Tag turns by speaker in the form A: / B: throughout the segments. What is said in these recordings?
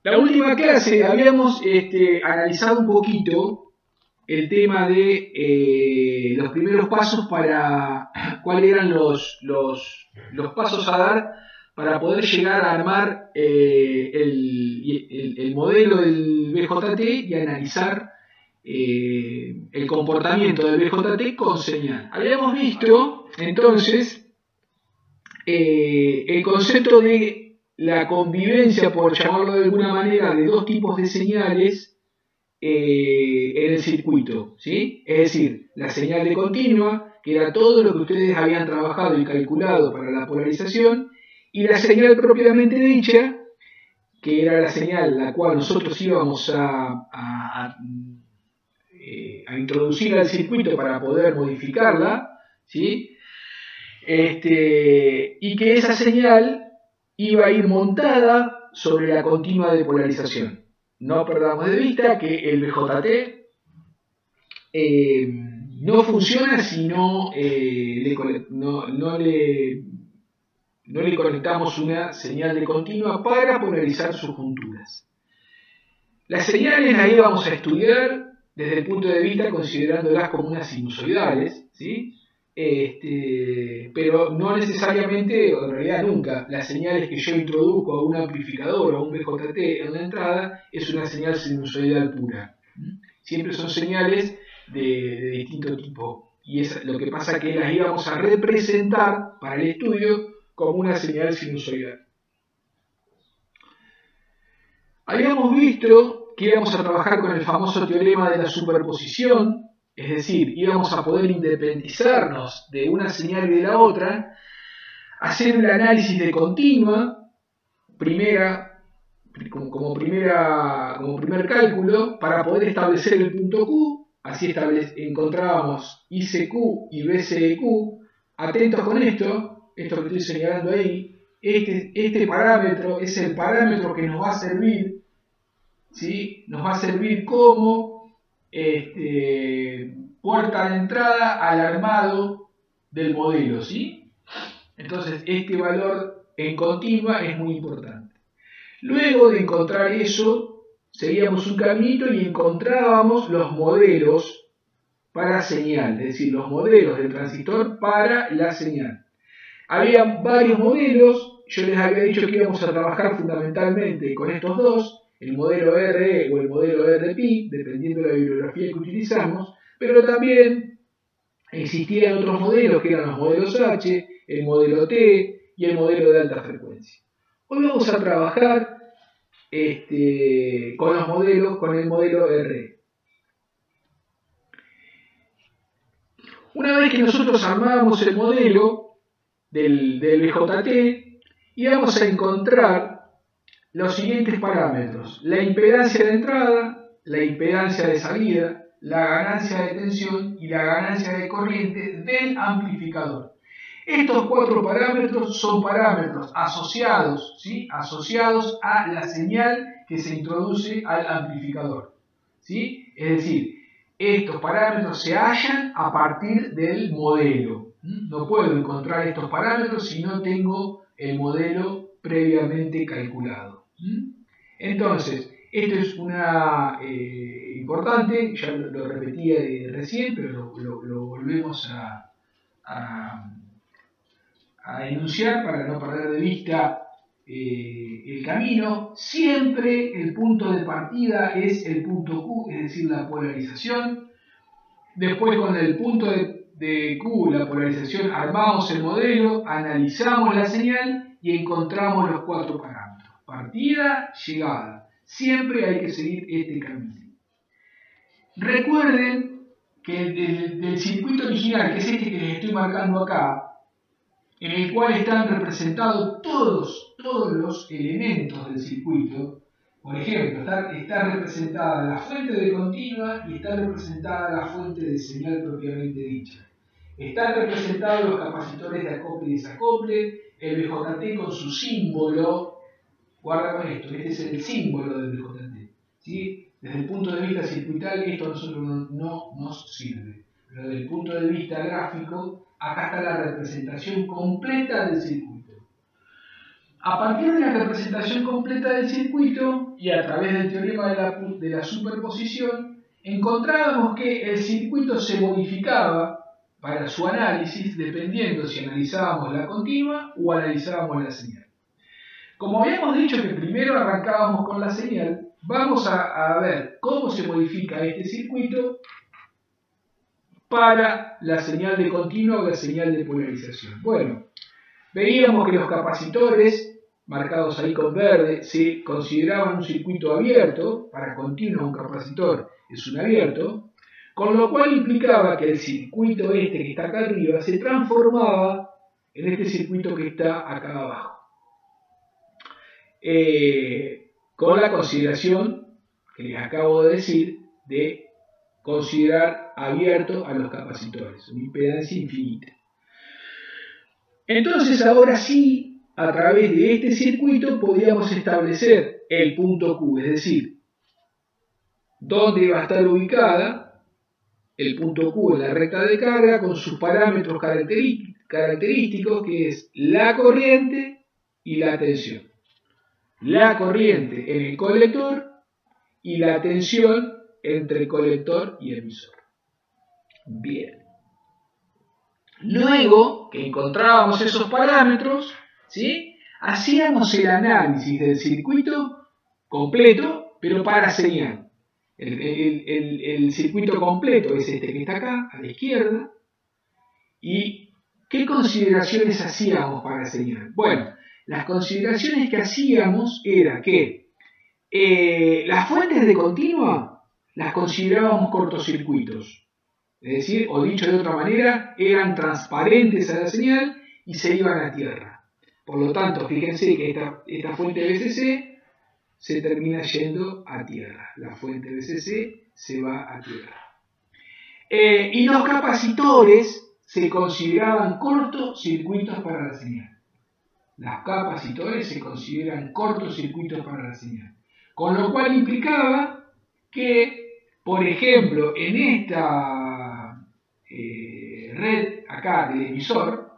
A: La última clase habíamos analizado un poquito el tema de los primeros pasos para cuáles eran los pasos a dar para poder llegar a armar el modelo del BJT y analizar el comportamiento del BJT con señal. Habíamos visto entonces el concepto de la convivencia, por llamarlo de alguna manera, de dos tipos de señales en el circuito, ¿sí? Es decir, la señal de continua, que era todo lo que ustedes habían trabajado y calculado para la polarización, y la señal propiamente dicha, que era la señal la cual nosotros íbamos a introducir al circuito para poder modificarla, ¿sí? Y que esa señal iba a ir montada sobre la continua de polarización. No perdamos de vista que el BJT no funciona si no le conectamos una señal de continua para polarizar sus junturas. Las señales las íbamos a estudiar desde el punto de vista considerándolas como unas sinusoidales, ¿sí? Pero no necesariamente, o en realidad nunca, las señales que yo introduzco a un amplificador o a un BJT en la entrada es una señal sinusoidal pura. Siempre son señales de distinto tipo. Y es lo que pasa que las íbamos a representar para el estudio como una señal sinusoidal. Habíamos visto que íbamos a trabajar con el famoso teorema de la superposición, es decir, íbamos a poder independizarnos de una señal y de la otra, hacer un análisis de continua, como primer cálculo, para poder establecer el punto Q. Así encontrábamos ICQ y BCQ. Atentos con esto que estoy señalando ahí. Este parámetro es el parámetro que nos va a servir, ¿sí? Nos va a servir como puerta de entrada al armado del modelo, ¿sí? Entonces este valor en continua es muy importante. Luego de encontrar eso, seguíamos un caminito y encontrábamos los modelos para señal, es decir, los modelos del transistor para la señal. Había varios modelos, yo les había dicho que íbamos a trabajar fundamentalmente con estos dos, el modelo RE o el modelo RPI, dependiendo de la bibliografía que utilizamos, pero también existían otros modelos que eran los modelos H, el modelo T y el modelo de alta frecuencia. Hoy vamos a trabajar con el modelo RE. Una vez que nosotros armábamos el modelo del BJT, íbamos a encontrar los siguientes parámetros: la impedancia de entrada, la impedancia de salida, la ganancia de tensión y la ganancia de corriente del amplificador. Estos cuatro parámetros son parámetros asociados, ¿sí? Asociados a la señal que se introduce al amplificador, ¿sí? Es decir, estos parámetros se hallan a partir del modelo. No puedo encontrar estos parámetros si no tengo el modelo previamente calculado. Entonces, esto es una importante, ya lo repetí recién, pero lo volvemos a enunciar para no perder de vista el camino. Siempre el punto de partida es el punto Q, es decir, la polarización. Después, con el punto de Q, la polarización, armamos el modelo, analizamos la señal y encontramos los cuatro parámetros: partida, llegada. Siempre hay que seguir este camino. Recuerden que del circuito original, que es este que les estoy marcando acá, en el cual están representados todos los elementos del circuito. Por ejemplo, está representada la fuente de continua y está representada la fuente de señal propiamente dicha. Están representados los capacitores de acople y desacople, el BJT con su símbolo. Guarda con esto, este es el símbolo del BJT, ¿sí? Desde el punto de vista circuital esto a nosotros no nos sirve, pero desde el punto de vista gráfico, acá está la representación completa del circuito. A partir de la representación completa del circuito, y a través del teorema de la superposición, encontrábamos que el circuito se modificaba para su análisis dependiendo si analizábamos la continua o analizábamos la señal. Como habíamos dicho que primero arrancábamos con la señal, vamos a ver cómo se modifica este circuito para la señal de continua o la señal de polarización. Bueno, veíamos que los capacitores, marcados ahí con verde, se consideraban un circuito abierto. Para continua un capacitor es un abierto, con lo cual implicaba que el circuito este que está acá arriba se transformaba en este circuito que está acá abajo. Con la consideración que les acabo de decir de considerar abierto a los capacitores, una impedancia infinita. Entonces ahora sí, a través de este circuito podíamos establecer el punto Q, es decir, dónde va a estar ubicada el punto Q en la recta de carga con sus parámetros característicos, que es la corriente y la tensión. La corriente en el colector y la tensión entre colector y emisor. Bien. Luego que encontrábamos esos parámetros, ¿sí?, hacíamos el análisis del circuito completo, pero para señal. El circuito completo es este que está acá, a la izquierda. ¿Y qué consideraciones hacíamos para señal? Bueno, las consideraciones que hacíamos era que las fuentes de continua las considerábamos cortocircuitos. Es decir, o dicho de otra manera, eran transparentes a la señal y se iban a tierra. Por lo tanto, fíjense que esta fuente BCC se termina yendo a tierra. La fuente BCC se va a tierra. Y los capacitores se consideraban cortocircuitos para la señal. Los capacitores se consideran cortocircuitos para la señal. Con lo cual implicaba que, por ejemplo, en esta red acá del emisor,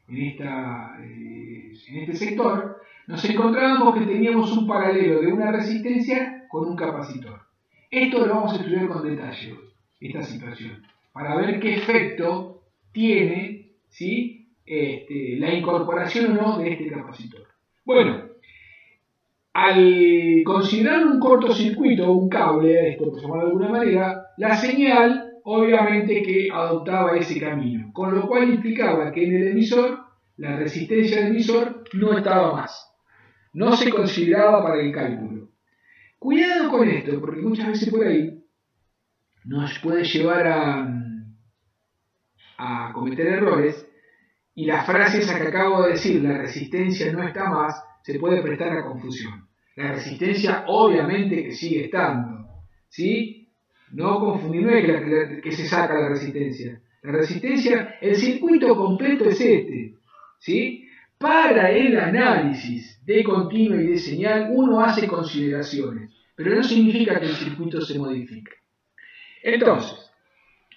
A: en este sector, nos encontrábamos que teníamos un paralelo de una resistencia con un capacitor. Esto lo vamos a estudiar con detalle, esta situación, para ver qué efecto tiene, ¿sí?, la incorporación o no de este capacitor. Bueno, al considerar un cortocircuito o un cable, esto por llamarlo de alguna manera, la señal obviamente que adoptaba ese camino, con lo cual implicaba que en el emisor, la resistencia del emisor no estaba más, no se consideraba para el cálculo. Cuidado con esto, porque muchas veces por ahí nos puede llevar a cometer errores, y la frase esa que acabo de decir, la resistencia no está más, se puede prestar a confusión. La resistencia obviamente que sigue estando, ¿sí? No confundir, no es que se saca la resistencia. La resistencia, el circuito completo es este, ¿sí? Para el análisis de continua y de señal uno hace consideraciones, pero no significa que el circuito se modifique. Entonces,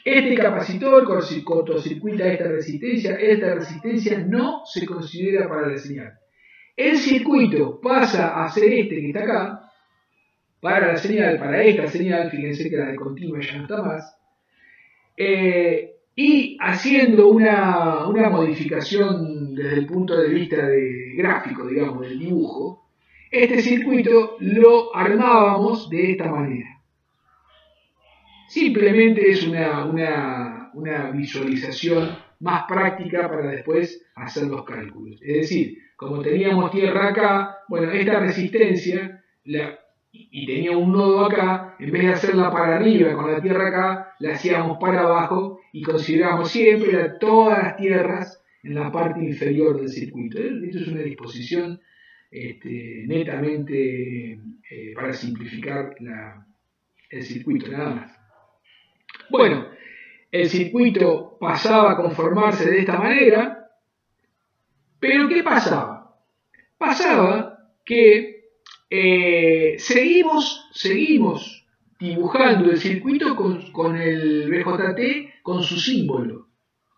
A: este capacitor cortocircuita esta resistencia no se considera para la señal. El circuito pasa a ser este que está acá, para la señal, para esta señal, fíjense que la de continua ya no está más, y haciendo una modificación desde el punto de vista de gráfico, digamos, del dibujo, este circuito lo armábamos de esta manera. Simplemente es una visualización más práctica para después hacer los cálculos. Es decir, como teníamos tierra acá, bueno, esta resistencia y tenía un nodo acá, en vez de hacerla para arriba con la tierra acá, la hacíamos para abajo y considerábamos siempre todas las tierras en la parte inferior del circuito. Esto es una disposición netamente para simplificar el circuito, nada más. Bueno, el circuito pasaba a conformarse de esta manera, pero ¿qué pasaba? Pasaba que seguimos dibujando el circuito con el BJT con su símbolo,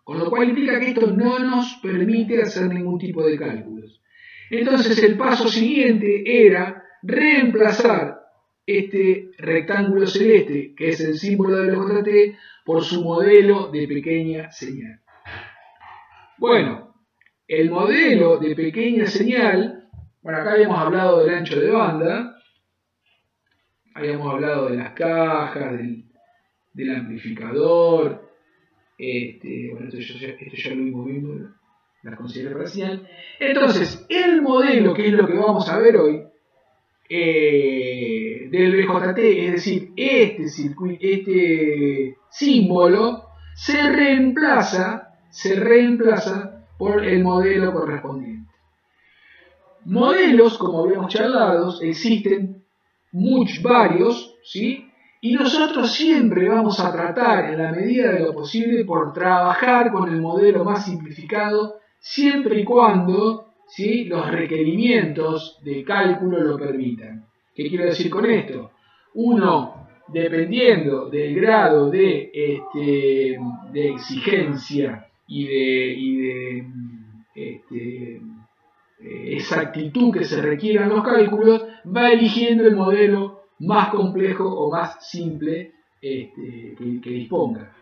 A: con lo cual implica que esto no nos permite hacer ningún tipo de cálculos. Entonces el paso siguiente era reemplazar este rectángulo celeste, que es el símbolo del BJT, por su modelo de pequeña señal. Bueno, el modelo de pequeña señal, bueno, acá habíamos hablado del ancho de banda, habíamos hablado de las cajas, del amplificador, bueno, esto ya lo vimos viendo, la consideré para señal. Entonces, el modelo, que es lo que vamos a ver hoy, del BJT, es decir, este símbolo se reemplaza por el modelo correspondiente. Modelos, como habíamos charlado, existen varios, ¿sí? Y nosotros siempre vamos a tratar, en la medida de lo posible, por trabajar con el modelo más simplificado, siempre y cuando, ¿sí?, los requerimientos de cálculo lo permitan. ¿Qué quiero decir con esto? Uno, dependiendo del grado de exigencia y de exactitud que se requieran los cálculos, va eligiendo el modelo más complejo o más simple que disponga.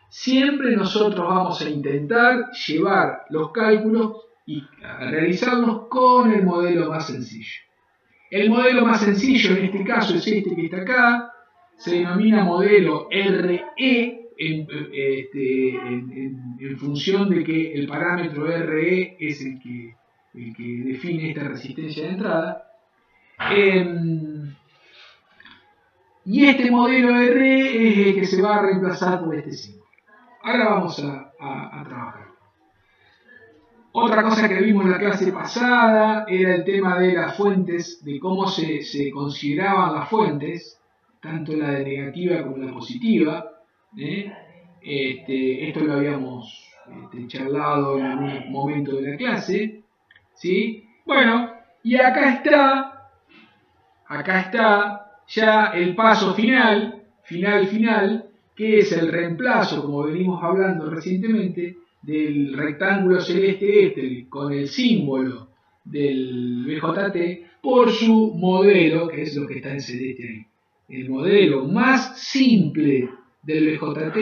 A: Siempre nosotros vamos a intentar llevar los cálculos y a realizarlos con el modelo más sencillo. El modelo más sencillo en este caso es este que está acá, se denomina modelo RE en función de que el parámetro RE es el que define esta resistencia de entrada. Y este modelo RE es el que se va a reemplazar por este símbolo. Ahora vamos a trabajar. Otra cosa que vimos en la clase pasada era el tema de las fuentes, de cómo se consideraban las fuentes, tanto la de negativa como la positiva. Esto lo habíamos charlado en algún momento de la clase, ¿sí? Bueno, y acá está ya el paso final, que es el reemplazo, como venimos hablando recientemente, del rectángulo celeste con el símbolo del BJT por su modelo, que es lo que está en celeste ahí. El modelo más simple del BJT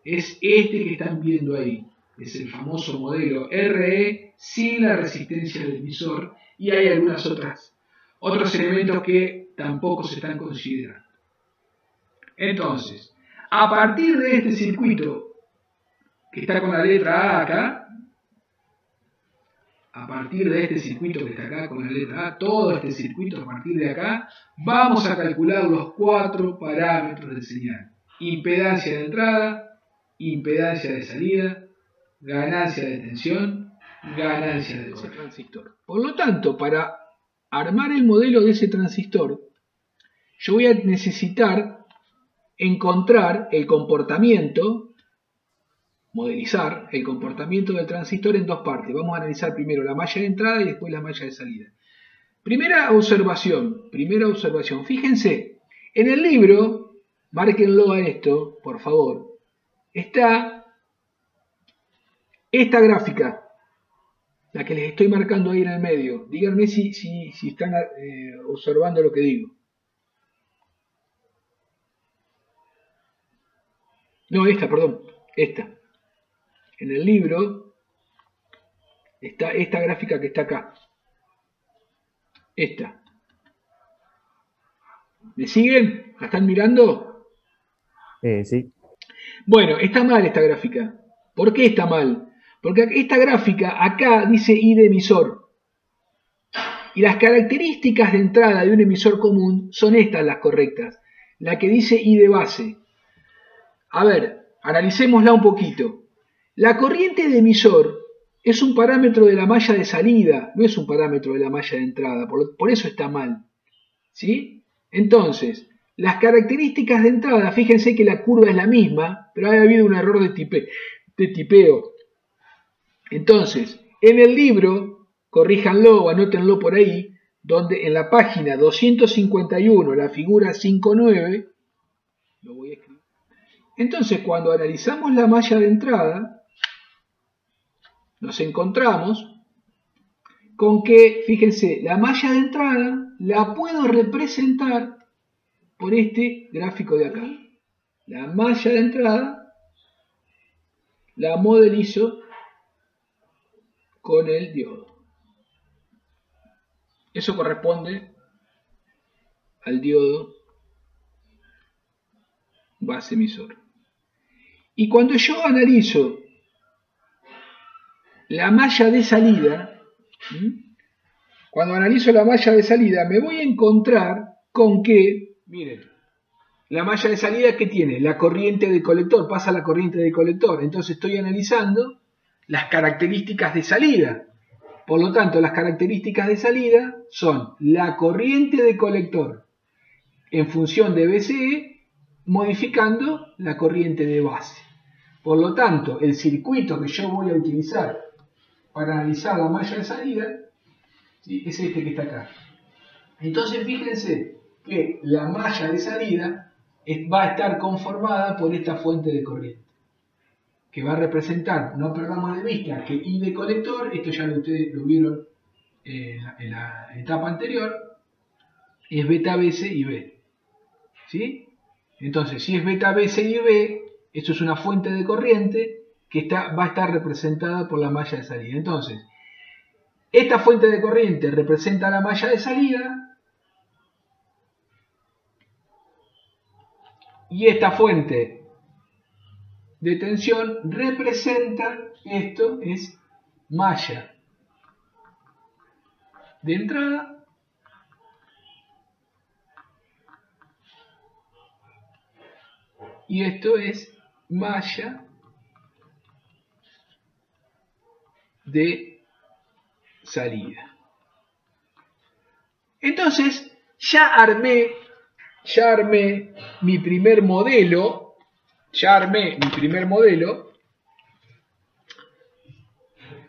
A: es este que están viendo ahí. Es el famoso modelo RE sin la resistencia del emisor, y hay otros elementos que tampoco se están considerando. Entonces, a partir de este circuito que está con la letra A acá, a partir de este circuito que está acá con la letra A, todo este circuito a partir de acá, vamos a calcular los 4 parámetros de señal: impedancia de entrada, impedancia de salida, ganancia de tensión, ganancia de ese transistor. Por lo tanto, para armar el modelo de ese transistor, yo voy a necesitar encontrar el comportamiento, modelizar el comportamiento del transistor en dos partes. Vamos a analizar primero la malla de entrada y después la malla de salida. Primera observación. Fíjense, en el libro, márquenlo a esto, por favor, está esta gráfica, la que les estoy marcando ahí en el medio. Díganme si están observando lo que digo. No, esta. En el libro está esta gráfica que está acá. Esta. ¿Me siguen? ¿La están mirando?
B: Sí.
A: Bueno, está mal esta gráfica. ¿Por qué está mal? Porque esta gráfica acá dice I de emisor. Y las características de entrada de un emisor común son estas las correctas. La que dice I de base. A ver, analicémosla un poquito. La corriente de emisor es un parámetro de la malla de salida, no es un parámetro de la malla de entrada, por eso está mal. ¿Sí? Entonces, las características de entrada, fíjense que la curva es la misma, pero ha habido un error de tipeo. Entonces, en el libro, corríjanlo o anótenlo por ahí, donde en la página 251, la figura 5.9, lo voy a escribir. Entonces, cuando analizamos la malla de entrada, nos encontramos con que, fíjense, la malla de entrada la puedo representar por este gráfico de acá. La malla de entrada la modelizo con el diodo. Eso corresponde al diodo base emisor. Y cuando yo analizo la malla de salida, me voy a encontrar con que, miren, la malla de salida que tiene la corriente del colector, pasa la corriente del colector, entonces estoy analizando las características de salida. Por lo tanto, las características de salida son la corriente de colector en función de BCE modificando la corriente de base. Por lo tanto, el circuito que yo voy a utilizar para analizar la malla de salida, ¿sí?, es este que está acá. Entonces, fíjense que la malla de salida va a estar conformada por esta fuente de corriente, que va a representar, no perdamos de vista que I de colector, esto ya ustedes lo vieron en la etapa anterior, es beta BC y B. ¿Sí? Entonces, si es beta BC y B, esto es una fuente de corriente que va a estar representada por la malla de salida. Entonces, esta fuente de corriente representa la malla de salida y esta fuente de tensión representa, esto es malla de entrada y esto es malla de salida. Entonces ya armé mi primer modelo,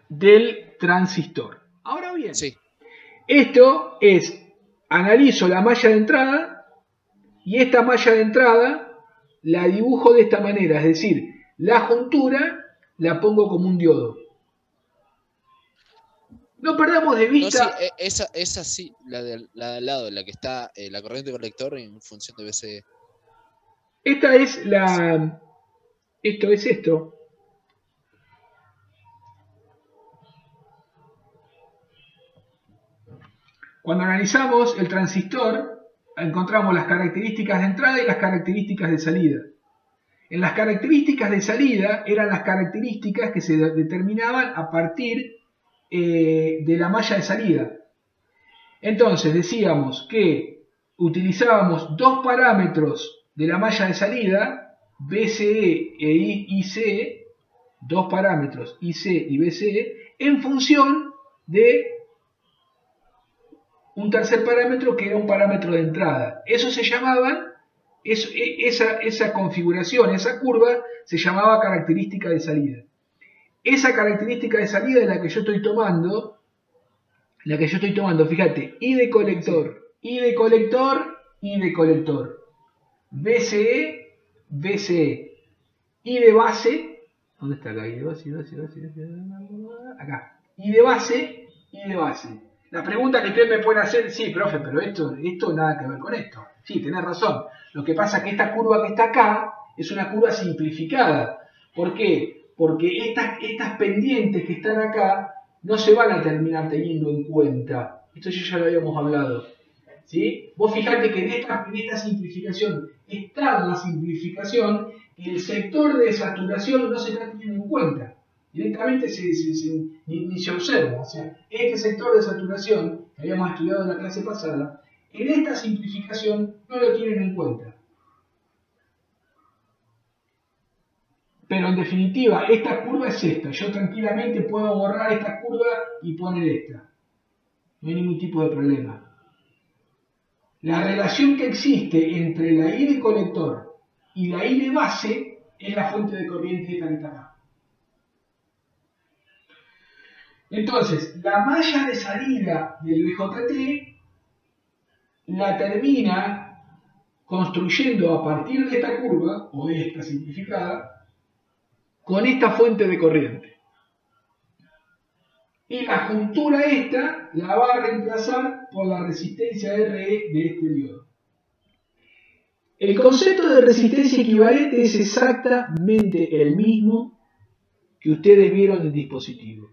A: del transistor. Ahora bien,
B: sí,
A: esto es, analizo la malla de entrada y esta malla de entrada la dibujo de esta manera, es decir, la juntura la pongo como un diodo. No perdamos de vista.
B: No, sí, esa sí, la de al lado, la que está la corriente colector en función de BCE.
A: Esta es la. Esto es esto. Cuando analizamos el transistor, encontramos las características de entrada y las características de salida. En las características de salida eran las características que se determinaban a partir de la malla de salida. Entonces decíamos que utilizábamos dos parámetros de la malla de salida, BCE e ICE, dos parámetros IC y BCE, en función de un tercer parámetro que era un parámetro de entrada. Eso se llamaban, esa configuración, esa curva, se llamaba característica de salida. Esa característica de salida es la que yo estoy tomando, fíjate, I de colector, I de colector, I de colector, BCE, BCE, I de base, ¿dónde está acá? I de base, acá, I de base, I de base. La pregunta que ustedes me pueden hacer, sí, profe, pero esto nada que ver con esto. Sí, tenés razón. Lo que pasa es que esta curva que está acá es una curva simplificada. ¿Por qué? Porque estas pendientes que están acá no se van a terminar teniendo en cuenta. Esto ya lo habíamos hablado. ¿Sí? Vos fijate que en esta simplificación está la simplificación y el sector de saturación no se está teniendo en cuenta. Directamente ni se observa. O sea, este sector de saturación que habíamos estudiado en la clase pasada, en esta simplificación no lo tienen en cuenta. Pero en definitiva, esta curva es esta. Yo tranquilamente puedo borrar esta curva y poner esta. No hay ningún tipo de problema. La relación que existe entre la I de colector y la I de base es la fuente de corriente esta que está acá. Entonces, la malla de salida del BJT la termina construyendo a partir de esta curva, o de esta simplificada, con esta fuente de corriente. Y la juntura esta la va a reemplazar por la resistencia RE de este diodo. El concepto de resistencia equivalente es exactamente el mismo que ustedes vieron en el dispositivo.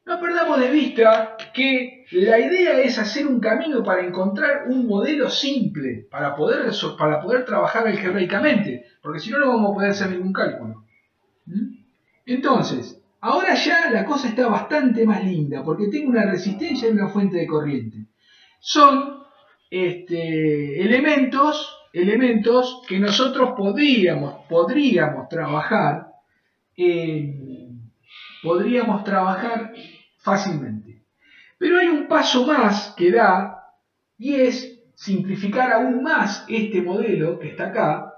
A: No perdamos de vista que la idea es hacer un camino para encontrar un modelo simple para poder trabajar algebraicamente, porque si no, no vamos a poder hacer ningún cálculo. Entonces, ahora ya la cosa está bastante más linda, porque tengo una resistencia y una fuente de corriente. Son elementos que nosotros podríamos trabajar fácilmente. Pero hay un paso más que da, y es simplificar aún más este modelo que está acá,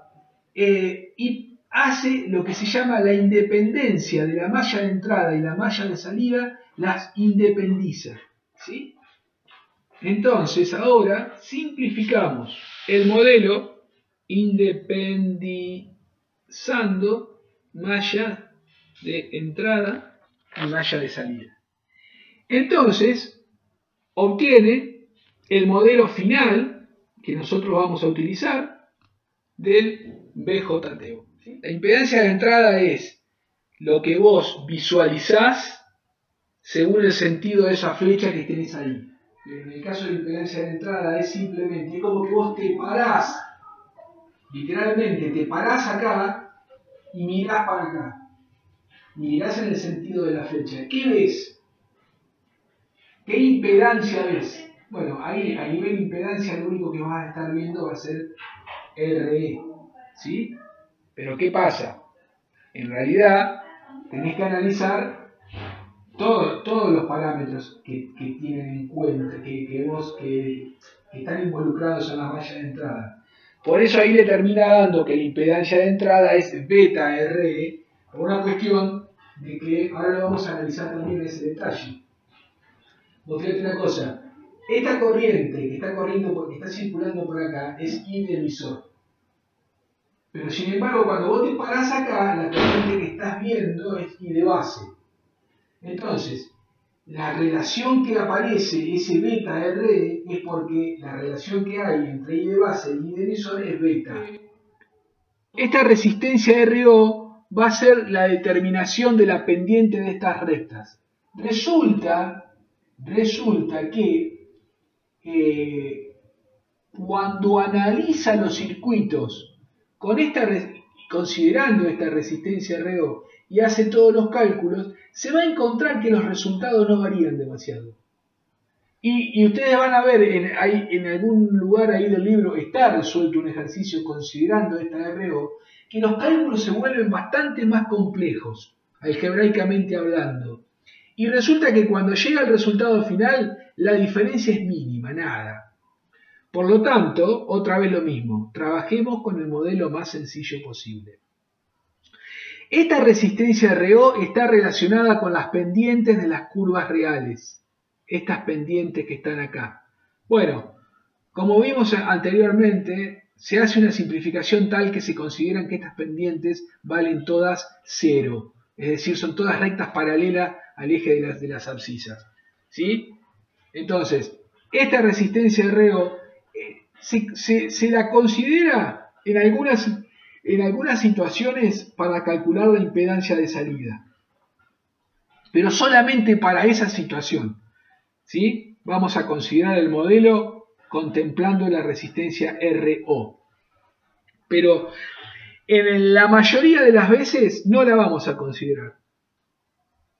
A: y hace lo que se llama la independencia de la malla de entrada y la malla de salida, las independiza, ¿sí? Entonces ahora simplificamos el modelo independizando malla de entrada y malla de salida. Entonces obtiene el modelo final que nosotros vamos a utilizar del BJTO. La impedancia de entrada es lo que vos visualizás según el sentido de esa flecha que tenés ahí. En el caso de la impedancia de entrada es simplemente como que vos te parás, literalmente te parás acá y mirás para acá. Mirás en el sentido de la flecha. ¿Qué ves? ¿Qué impedancia ves? Bueno, ahí a nivel de impedancia lo único que vas a estar viendo va a ser RE, ¿sí? Pero ¿qué pasa? En realidad tenés que analizar todos los parámetros que tienen en cuenta, que están involucrados en la malla de entrada. Por eso ahí le termina dando que la impedancia de entrada es beta RE, por una cuestión de que ahora lo vamos a analizar también ese detalle. Vos fíjate una cosa, esta corriente que está corriendo, que está circulando por acá, es I de emisor. Pero sin embargo, cuando vos te parás acá, la corriente que estás viendo es I de base. Entonces, la relación que aparece, ese beta RE, es porque la relación que hay entre I de base y I de emisor es beta. Esta resistencia RO va a ser la determinación de la pendiente de estas rectas. Resulta que cuando analiza los circuitos considerando esta resistencia RO y hace todos los cálculos, se va a encontrar que los resultados no varían demasiado. Y ustedes van a ver, en algún lugar ahí del libro está resuelto un ejercicio considerando esta RO, que los cálculos se vuelven bastante más complejos, algebraicamente hablando. Y resulta que cuando llega el resultado final, la diferencia es mínima, nada. Por lo tanto, otra vez lo mismo, trabajemos con el modelo más sencillo posible. Esta resistencia RO está relacionada con las pendientes de las curvas reales, estas pendientes que están acá. Bueno, como vimos anteriormente, se hace una simplificación tal que se consideran que estas pendientes valen todas 0, es decir, son todas rectas paralelas al eje de las abscisas, ¿sí? Entonces, esta resistencia RO se la considera en algunas situaciones para calcular la impedancia de salida, pero solamente para esa situación, ¿sí? Vamos a considerar el modelo contemplando la resistencia RO, pero en la mayoría de las veces no la vamos a considerar.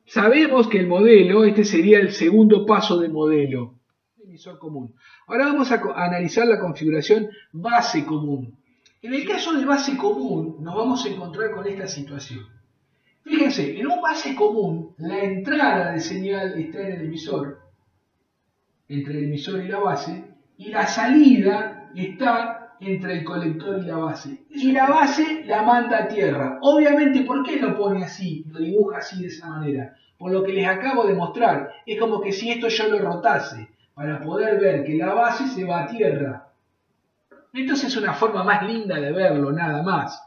A: Sabemos que el modelo, este sería el segundo paso de modelo, emisor común. Ahora vamos a analizar la configuración base común. En el caso de base común nos vamos a encontrar con esta situación. Fíjense, en un base común la entrada de señal está en el emisor, entre el emisor y la base, y la salida está entre el colector y la base. Y la base la manda a tierra. Obviamente, ¿por qué lo pone así? Lo dibuja así de esa manera. Por lo que les acabo de mostrar. Es como que si esto yo lo rotase, para poder ver que la base se va a tierra. Entonces es una forma más linda de verlo, nada más.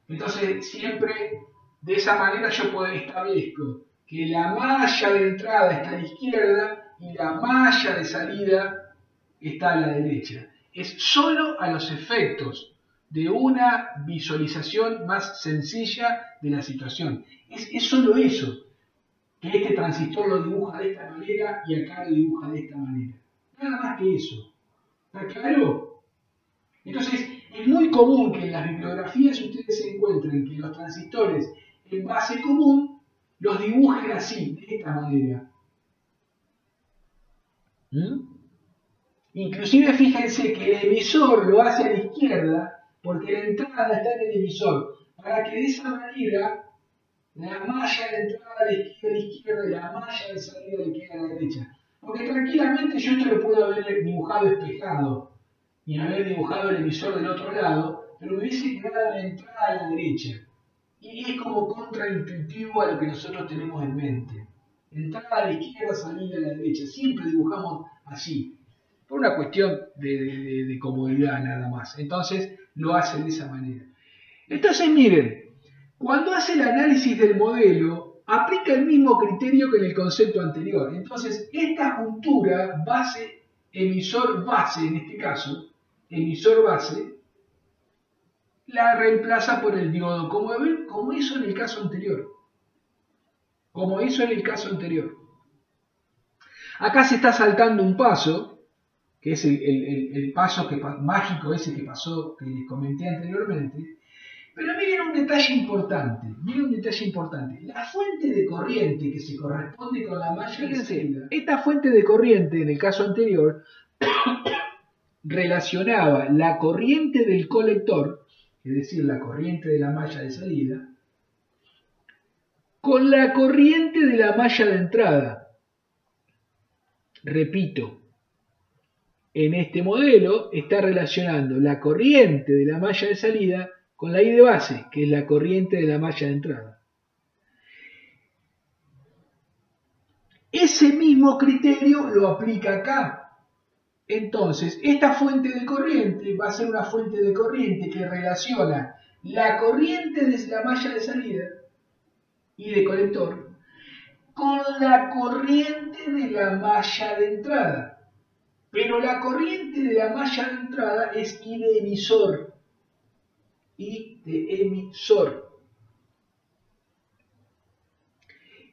A: Entonces siempre de esa manera yo establezco que la malla de entrada está a la izquierda y la malla de salida está a la derecha. Es solo a los efectos de una visualización más sencilla de la situación. Es solo eso, que este transistor lo dibuja de esta manera y acá lo dibuja de esta manera. Nada más que eso. ¿Está claro? Entonces, es muy común que en las bibliografías ustedes se encuentren que los transistores en base común los dibujen así, de esta manera. Inclusive fíjense que el emisor lo hace a la izquierda porque la entrada está en el emisor, para que de esa manera la malla de entrada a la izquierda y la malla de salida le quede a la derecha. Porque tranquilamente yo esto lo puedo haber dibujado espejado y haber dibujado el emisor del otro lado, pero me hubiese quedado la entrada a la derecha. Y es como contraintuitivo a lo que nosotros tenemos en mente. Entrada a la izquierda, salida a la derecha. Siempre dibujamos así. Por una cuestión de comodidad nada más. Entonces lo hace de esa manera. Entonces miren, cuando hace el análisis del modelo, aplica el mismo criterio que en el concepto anterior. Entonces esta juntura base, emisor base en este caso, emisor base, la reemplaza por el diodo, como hizo en el caso anterior. Como hizo en el caso anterior. Acá se está saltando un paso, que es el paso mágico ese que pasó, que les comenté anteriormente. Pero miren un detalle importante, La fuente de corriente que se corresponde con la malla de salida. Esta fuente de corriente, en el caso anterior, relacionaba la corriente del colector, es decir, la corriente de la malla de salida, con la corriente de la malla de entrada. Repito, en este modelo está relacionando la corriente de la malla de salida con la I de base, que es la corriente de la malla de entrada. Ese mismo criterio lo aplica acá. Entonces, esta fuente de corriente va a ser una fuente de corriente que relaciona la corriente de la malla de salida y de colector con la corriente de la malla de entrada. Pero la corriente de la malla de entrada es I de emisor. I de emisor.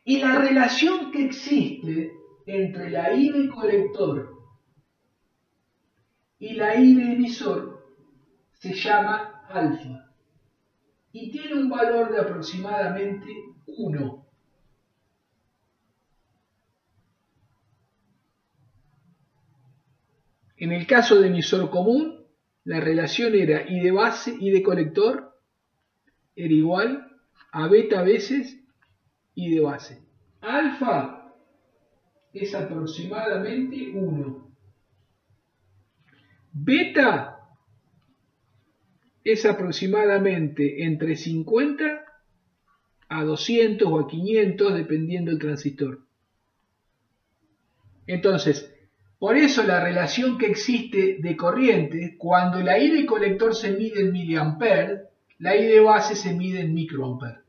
A: Y la relación que existe entre la I de colector y la I de emisor se llama alfa. Y tiene un valor de aproximadamente 1. En el caso de emisor común, la relación era I de base, I de colector, era igual a beta veces I de base. Alfa es aproximadamente 1. Beta es aproximadamente entre 50 a 200 o a 500, dependiendo del transistor. Entonces, por eso la relación que existe de corriente, cuando la I de colector se mide en miliamperes, la I de base se mide en microamperes.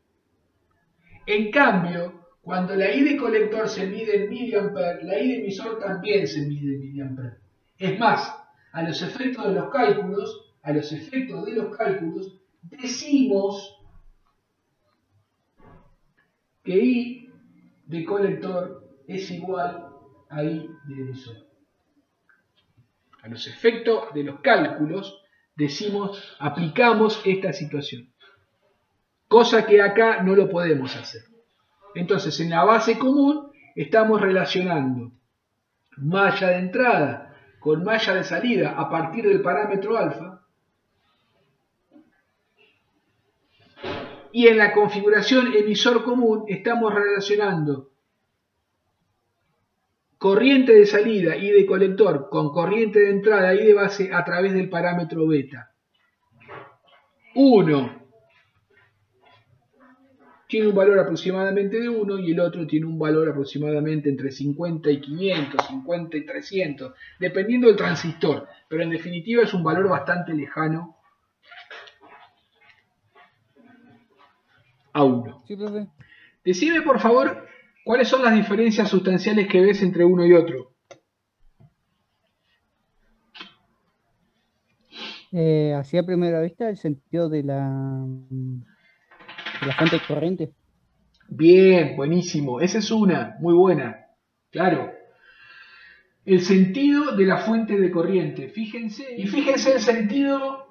A: En cambio, cuando la I de colector se mide en miliamperes, la I de emisor también se mide en miliamperes. Es más, a los efectos de los cálculos, decimos que I de colector es igual a I de emisor. A los efectos de los cálculos aplicamos esta situación. Cosa que acá no lo podemos hacer. Entonces, en la base común estamos relacionando malla de entrada con malla de salida a partir del parámetro alfa. Y en la configuración emisor común estamos relacionando corriente de salida I de colector con corriente de entrada I de base a través del parámetro beta. 1 tiene un valor aproximadamente de 1 y el otro tiene un valor aproximadamente entre 50 y 500, 50 y 300, dependiendo del transistor, pero en definitiva es un valor bastante lejano a 1.
C: Sí, profe.
A: Decime por favor ¿Cuáles son las diferencias sustanciales que ves entre uno y otro?
C: Así a primera vista, el sentido de la fuente de corriente.
A: Bien, buenísimo. Esa es una, muy buena. Claro. El sentido de la fuente de corriente. Fíjense, y fíjense el sentido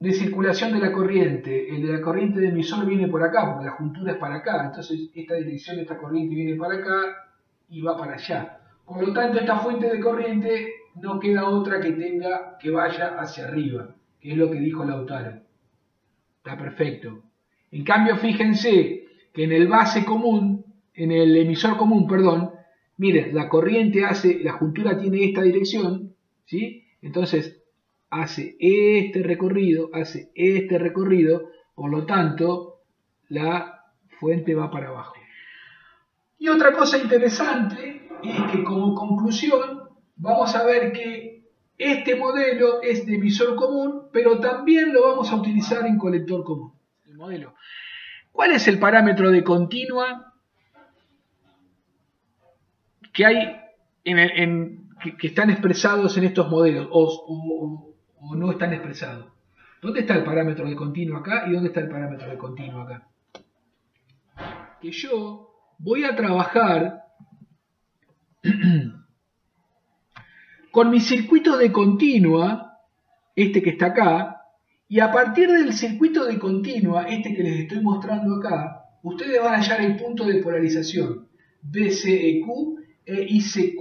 A: de circulación de la corriente. El de la corriente de emisor viene por acá, porque la juntura es para acá. Entonces esta dirección de esta corriente viene para acá y va para allá. Por lo tanto, esta fuente de corriente no queda otra que tenga que vaya hacia arriba, que es lo que dijo Lautaro. Está perfecto. En cambio, fíjense que en el base común, en el emisor común, perdón, miren, la corriente hace, la juntura tiene esta dirección, ¿sí? Entonces, hace este recorrido, por lo tanto, la fuente va para abajo. Y otra cosa interesante es que como conclusión vamos a ver que este modelo es de emisor común, pero también lo vamos a utilizar en colector común. El modelo. ¿Cuál es el parámetro de continua que hay que están expresados en estos modelos o no están expresados? ¿Dónde está el parámetro de continua acá y dónde está el parámetro de continua acá? Que yo voy a trabajar con mi circuito de continua, este que está acá, y a partir del circuito de continua, este que les estoy mostrando acá, ustedes van a hallar el punto de polarización, BCEQ e ICQ.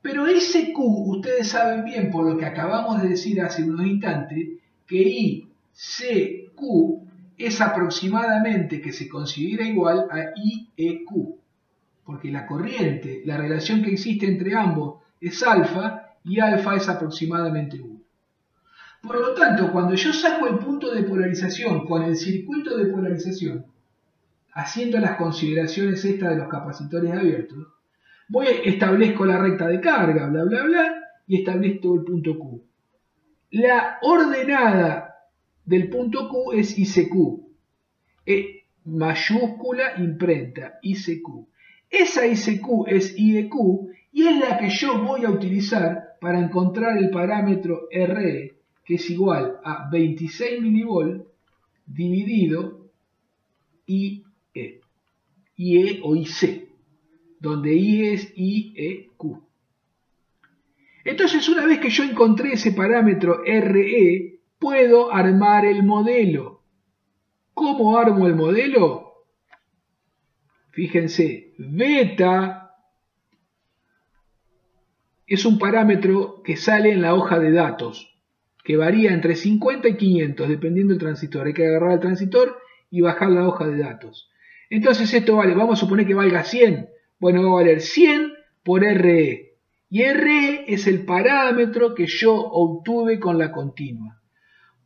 A: Pero ICQ, ustedes saben bien, por lo que acabamos de decir hace unos instantes, que ICQ es aproximadamente que se considera igual a IEQ, porque la corriente, la relación que existe entre ambos es alfa y alfa es aproximadamente 1. Por lo tanto, cuando yo saco el punto de polarización con el circuito de polarización, haciendo las consideraciones estas de los capacitores abiertos, establezco la recta de carga, bla, bla, bla, y establezco el punto Q. La ordenada del punto Q es ICQ, mayúscula imprenta, ICQ. Esa ICQ es IEQ y es la que yo voy a utilizar para encontrar el parámetro RE, que es igual a 26 mV dividido IE, IE o IC, donde I es IEQ. Entonces, una vez que yo encontré ese parámetro RE, puedo armar el modelo. ¿Cómo armo el modelo? Fíjense, beta es un parámetro que sale en la hoja de datos, que varía entre 50 y 500, dependiendo del transistor. Hay que agarrar el transistor y bajar la hoja de datos. Entonces esto vale, vamos a suponer que valga 100. Bueno, va a valer 100 por RE. Y RE es el parámetro que yo obtuve con la continua.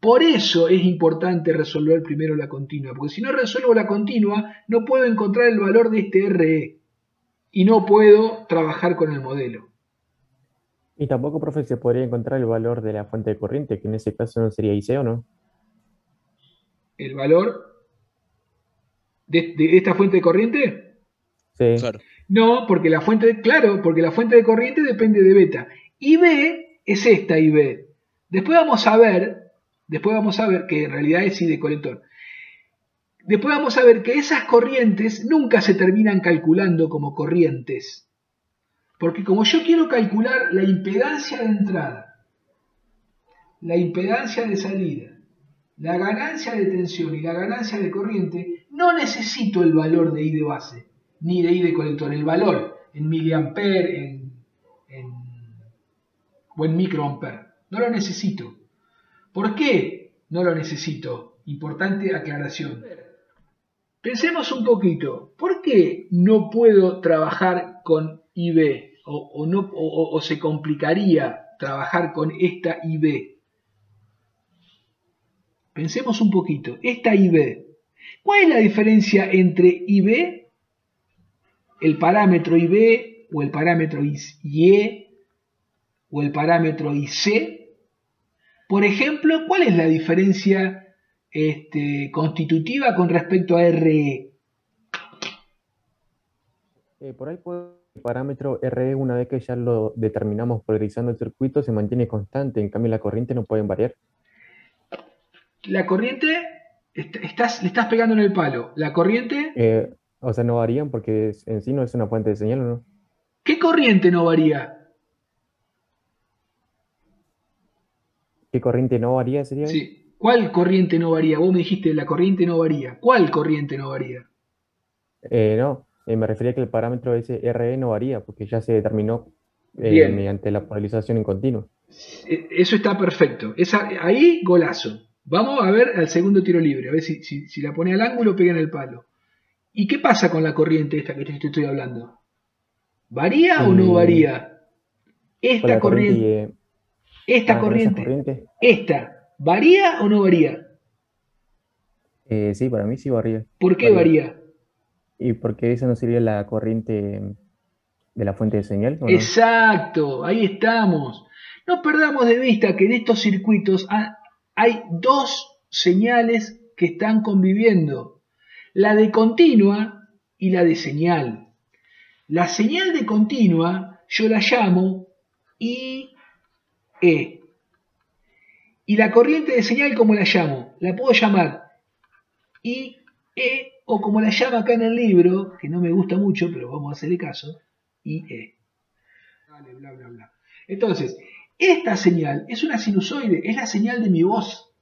A: Por eso es importante resolver primero la continua, porque si no resuelvo la continua, no puedo encontrar el valor de este RE y no puedo trabajar con el modelo.
D: Y tampoco, profe, se podría encontrar el valor de la fuente de corriente, que en ese caso no sería IC o no.
A: ¿El valor de esta fuente de corriente?
D: Sí.
B: Claro.
A: No, porque la fuente de corriente depende de beta. IB es esta IB. Después vamos a ver que en realidad es I de colector. Después vamos a ver que esas corrientes nunca se terminan calculando como corrientes. Porque como yo quiero calcular la impedancia de entrada, la impedancia de salida, la ganancia de tensión y la ganancia de corriente, no necesito el valor de I de base, ni de I de colector. El valor en miliamper o en microamper. No lo necesito. ¿Por qué no lo necesito? Importante aclaración. Pensemos un poquito. ¿Por qué no puedo trabajar con IB? O se complicaría trabajar con esta IB. Pensemos un poquito. Esta IB. ¿Cuál es la diferencia entre IB, el parámetro IB, o el parámetro IE, o el parámetro IC? Por ejemplo, ¿cuál es la diferencia constitutiva con respecto a RE?
D: Por ahí el parámetro RE, una vez que ya lo determinamos polarizando el circuito, se mantiene constante. En cambio, la corriente no pueden variar.
A: La corriente, le estás pegando en el palo. La corriente,
D: O sea, no varían porque en sí no es una fuente de señal, ¿o no?
A: ¿qué corriente no varía?
D: ¿Qué corriente no varía sería ahí?
A: Sí. ¿Cuál corriente no varía? Vos me dijiste la corriente no varía. ¿Cuál corriente no varía?
D: No, me refería a que el parámetro ese RE no varía porque ya se determinó
A: Bien,
D: mediante la polarización en continuo.
A: eso está perfecto. Ahí, golazo. Vamos a ver al segundo tiro libre, a ver si la pone al ángulo, pega en el palo. ¿Y qué pasa con la corriente esta que te estoy hablando? ¿Varía o no
D: Y
A: varía?
D: con
A: Esta
D: la corriente
A: corriente, esta
D: con esas
A: corriente,
D: corrientes,
A: ¿varía o no varía?
D: sí, para mí sí varía.
A: ¿Por qué
D: Varía.
A: varía?
D: ¿Y porque esa no sería la corriente de la fuente de señal, o no?
A: Exacto, ahí estamos. No perdamos de vista que en estos circuitos hay dos señales que están conviviendo, la de continua y la de señal. La señal de continua yo la llamo IE. Y la corriente de señal, ¿cómo la llamo? La puedo llamar IE o como la llama acá en el libro, que no me gusta mucho, pero vamos a hacerle caso, IE. Vale, bla, bla, bla. Entonces, esta señal es una sinusoide, es la señal de mi voz.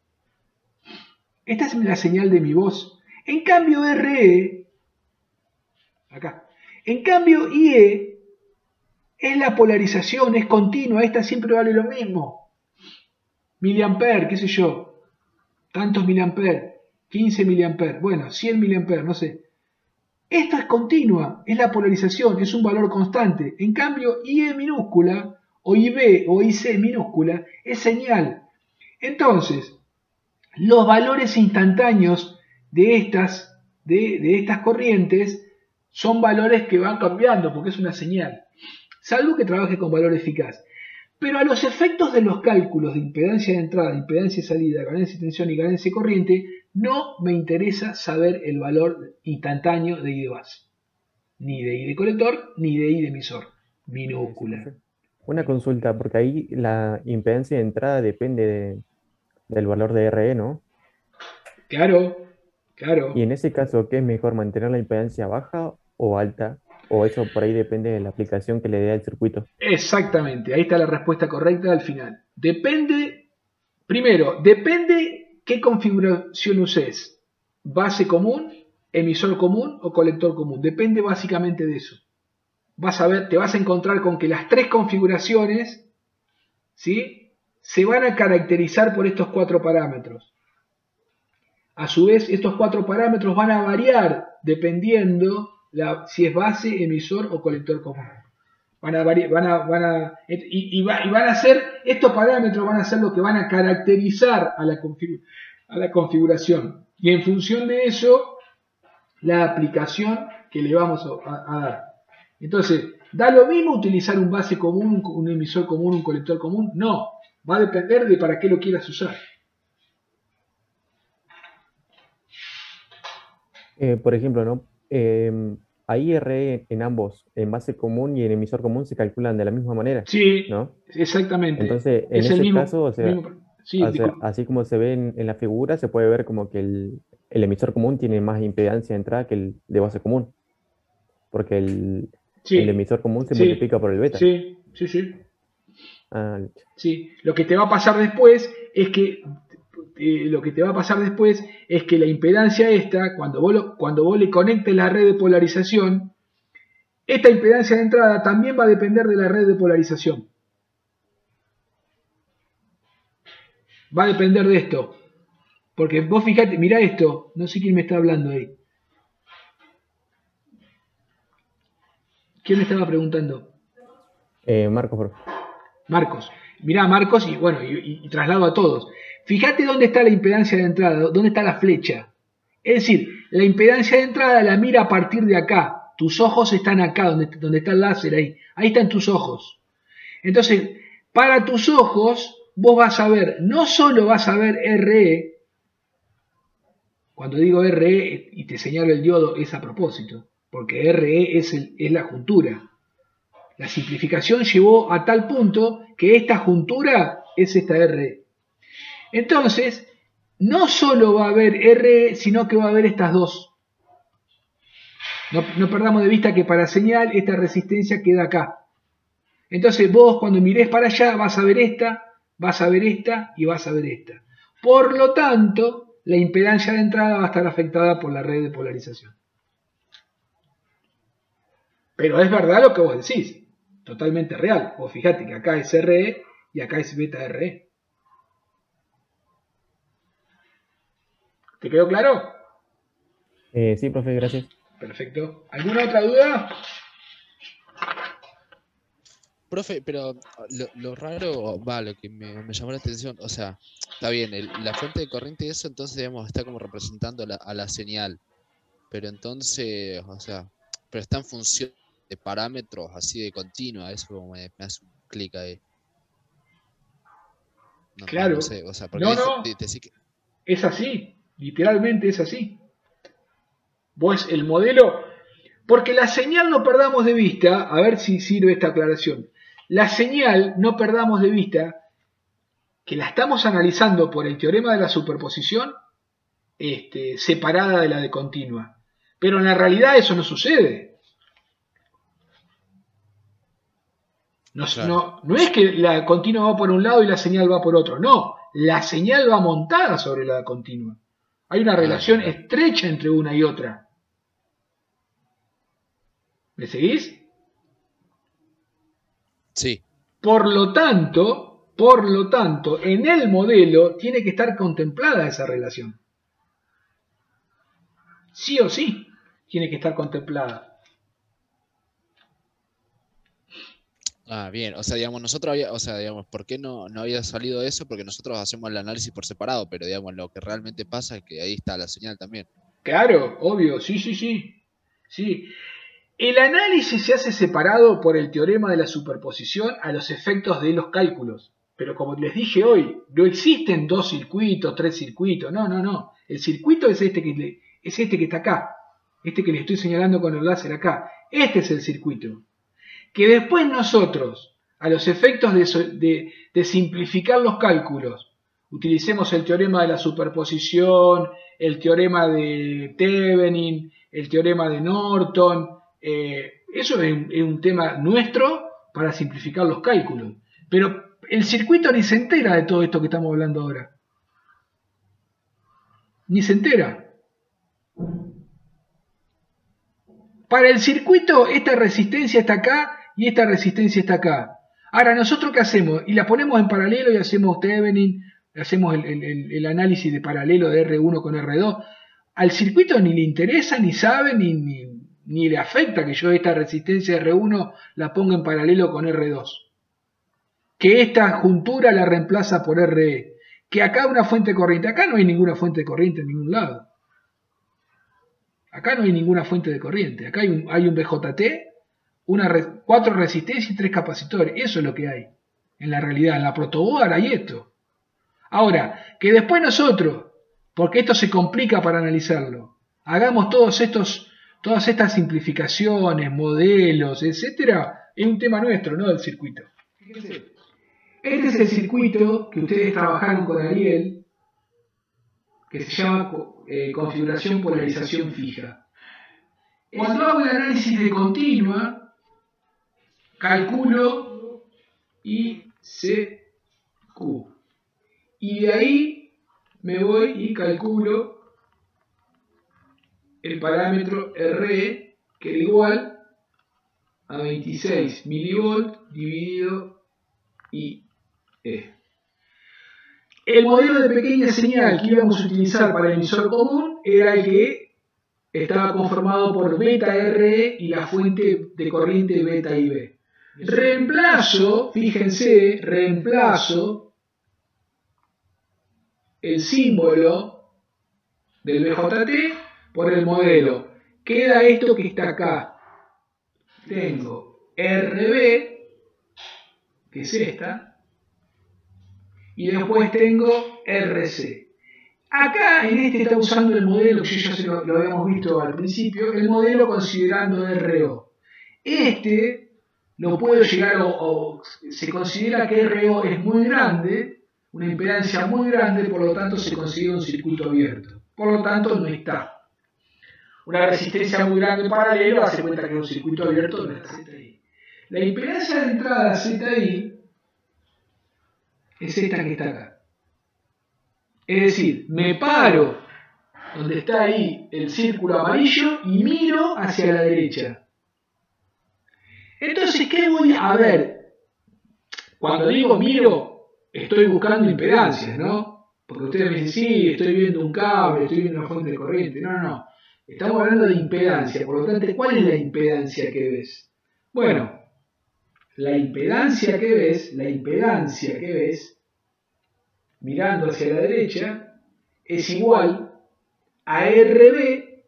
A: Esta es la señal de mi voz. En cambio, RE, acá. En cambio, IE es la polarización, es continua, esta siempre vale lo mismo. Miliamper, qué sé yo, tantos miliamper, 15 miliamper, bueno, 100 miliamper, no sé. Esto es continua, es la polarización, es un valor constante. En cambio, IE minúscula, o IB o IC minúscula, es señal. Entonces, los valores instantáneos de estas corrientes son valores que van cambiando porque es una señal, salvo que trabaje con valor eficaz. Pero a los efectos de los cálculos de impedancia de entrada, impedancia de salida, ganancia de tensión y ganancia de corriente, no me interesa saber el valor instantáneo de I de base. Ni de I de colector, ni de I de emisor.
D: Sí,
A: Minúscula.
D: perfecto. Una consulta, porque ahí la impedancia de entrada depende del valor de RE, ¿no?
A: Claro,
D: Y
A: claro.
D: en ese caso, ¿qué es mejor, mantener la impedancia baja o alta? O eso por ahí depende de la aplicación que le dé al circuito.
A: Exactamente. Ahí está la respuesta correcta al final. Depende, primero, depende qué configuración uses. Base común, emisor común o colector común. Depende básicamente de eso. Vas a ver, te vas a encontrar con que las tres configuraciones, ¿sí?, se van a caracterizar por estos cuatro parámetros. A su vez, estos cuatro parámetros van a variar dependiendo si es base, emisor o colector común. Van a variar, van a ser, estos parámetros van a ser lo que van a caracterizar a la configuración. Y en función de eso, la aplicación que le vamos a dar. Entonces, ¿da lo mismo utilizar un base común, un emisor común, un colector común? No, va a depender de para qué lo quieras usar.
D: Por ejemplo, ¿no? Ahí RE en ambos, en base común y en emisor común, se calculan de la misma manera,
A: Sí,
D: ¿no?
A: exactamente.
D: Entonces, en
A: Es el
D: ese
A: mismo,
D: caso, o sea,
A: sí, disculpa.
D: así como se ve en la figura, se puede ver como que el emisor común tiene más impedancia de entrada que el de base común, porque el
A: Sí,
D: emisor común se
A: sí,
D: multiplica por el beta.
A: sí, sí, sí.
D: Ah,
A: Sí. Lo que te va a pasar después es que la impedancia esta, cuando vos le conectes la red de polarización, esta impedancia de entrada también va a depender de la red de polarización. Va a depender de esto. Porque vos fijate, mirá esto, no sé quién me está hablando ahí. ¿Quién me estaba preguntando?
D: Marcos, bro.
A: Marcos. Mirá, Marcos, y bueno, y traslado a todos. Fíjate dónde está la impedancia de entrada, dónde está la flecha. Es decir, la impedancia de entrada la mira a partir de acá. Tus ojos están acá, donde está el láser ahí. Ahí están tus ojos. Entonces, para tus ojos, vos vas a ver, no solo vas a ver RE, cuando digo RE y te señalo el diodo es a propósito. porque RE es la juntura. La simplificación llevó a tal punto que esta juntura es esta RE. Entonces, no solo va a haber RE, sino que va a haber estas dos. No perdamos de vista que para señal esta resistencia queda acá. Entonces vos cuando mirés para allá vas a ver esta, vas a ver esta y vas a ver esta. Por lo tanto, la impedancia de entrada va a estar afectada por la red de polarización. Pero es verdad lo que vos decís, totalmente real. Vos fijate que acá es RE y acá es beta RE. ¿Te quedó claro?
D: Sí, profe, gracias.
A: Perfecto. ¿Alguna otra duda?
B: Profe, pero lo raro, lo que me llamó la atención, o sea, está bien, la fuente de corriente y eso entonces, digamos, está como representando a la señal, pero entonces, o sea, pero está en función de parámetros así de continua, eso como me hace un clic ahí.
A: Claro.
B: No sé, o sea, porque
A: No,
B: que...
A: es así, literalmente es así. Vos el modelo, porque la señal no perdamos de vista, a ver si sirve esta aclaración. La señal no perdamos de vista que la estamos analizando por el teorema de la superposición separada de la de continua. Pero en la realidad eso no sucede. No es que la continua va por un lado y la señal va por otro. No, la señal va montada sobre la continua. Hay una relación estrecha entre una y otra. ¿Me seguís?
B: Sí.
A: Por lo tanto, en el modelo tiene que estar contemplada esa relación. Sí o sí, tiene que estar contemplada.
B: Bien, o sea, digamos, ¿por qué no había salido eso? Porque nosotros hacemos el análisis por separado, pero digamos, lo que realmente pasa es que ahí está la señal también.
A: Claro, obvio, sí. El análisis se hace separado por el teorema de la superposición a los efectos de los cálculos. Pero como les dije hoy, no existen 2 circuitos, 3 circuitos, no. El circuito es este que está acá, este que le estoy señalando con el láser acá. Este es el circuito. Que después nosotros, a los efectos de simplificar los cálculos, utilicemos el teorema de la superposición, el teorema de Thevenin, el teorema de Norton. Eso es un tema nuestro para simplificar los cálculos. Pero el circuito ni se entera de todo esto que estamos hablando ahora. Ni se entera. Para el circuito, esta resistencia está acá y esta resistencia está acá. Ahora, ¿nosotros qué hacemos? Y la ponemos en paralelo y hacemos Thevenin, hacemos el análisis de paralelo de R1 con R2. Al circuito ni le interesa, ni sabe, ni le afecta que yo esta resistencia R1 la ponga en paralelo con R2. Que esta juntura la reemplaza por RE. Que acá una fuente de corriente. Acá no hay ninguna fuente de corriente en ningún lado. Acá no hay ninguna fuente de corriente. Acá hay un BJT, 4 resistencias y 3 capacitores. Eso es lo que hay. En la realidad, en la protoboard hay esto. Ahora, que después nosotros, porque esto se complica para analizarlo, hagamos todas estas simplificaciones, modelos, etcétera, es un tema nuestro, no del circuito. Fíjense. Este es el circuito que ustedes trabajaron con Ariel, que se llama configuración polarización fija. Cuando hago el análisis de continua, calculo ICQ. Y de ahí me voy y calculo el parámetro RE, que es igual a 26 milivolt dividido IE. El modelo de pequeña señal que íbamos a utilizar para el emisor común era el que estaba conformado por beta RE y la fuente de corriente beta IB. Fíjense, reemplazo el símbolo del BJT por el modelo. Queda esto que está acá. Tengo RB, que es esta, y después tengo RC. Acá en este está usando el modelo, que ya lo habíamos visto al principio, el modelo considerando RO. Este lo puedo llegar o se considera que RO es muy grande, una impedancia muy grande, por lo tanto se considera un circuito abierto. Por lo tanto no está. Una resistencia muy grande paralelo hace cuenta que es un circuito abierto no está ZI. La impedancia de entrada ZI es esta que está acá. Es decir, me paro donde está ahí el círculo amarillo y miro hacia la derecha. Entonces, ¿qué voy a ver? Cuando digo miro, estoy buscando impedancias, ¿no? Porque ustedes me dicen, sí, estoy viendo un cable, estoy viendo una fuente de corriente. No, no, no. Estamos hablando de impedancia. Por lo tanto, ¿cuál es la impedancia que ves? Bueno, la impedancia que ves, mirando hacia la derecha, es igual a RB,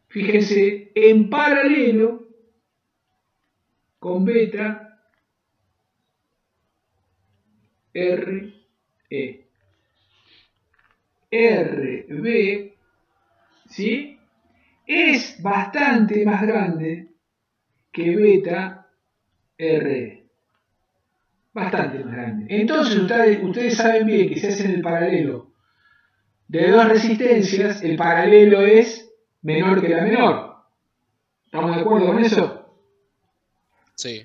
A: fíjense, en paralelo con beta RE. RB, ¿sí? Es bastante más grande que beta RE. Bastante más grande. Entonces ustedes saben bien que si hacen el paralelo de dos resistencias, el paralelo es menor que la menor. ¿Estamos de acuerdo con eso?
B: Sí.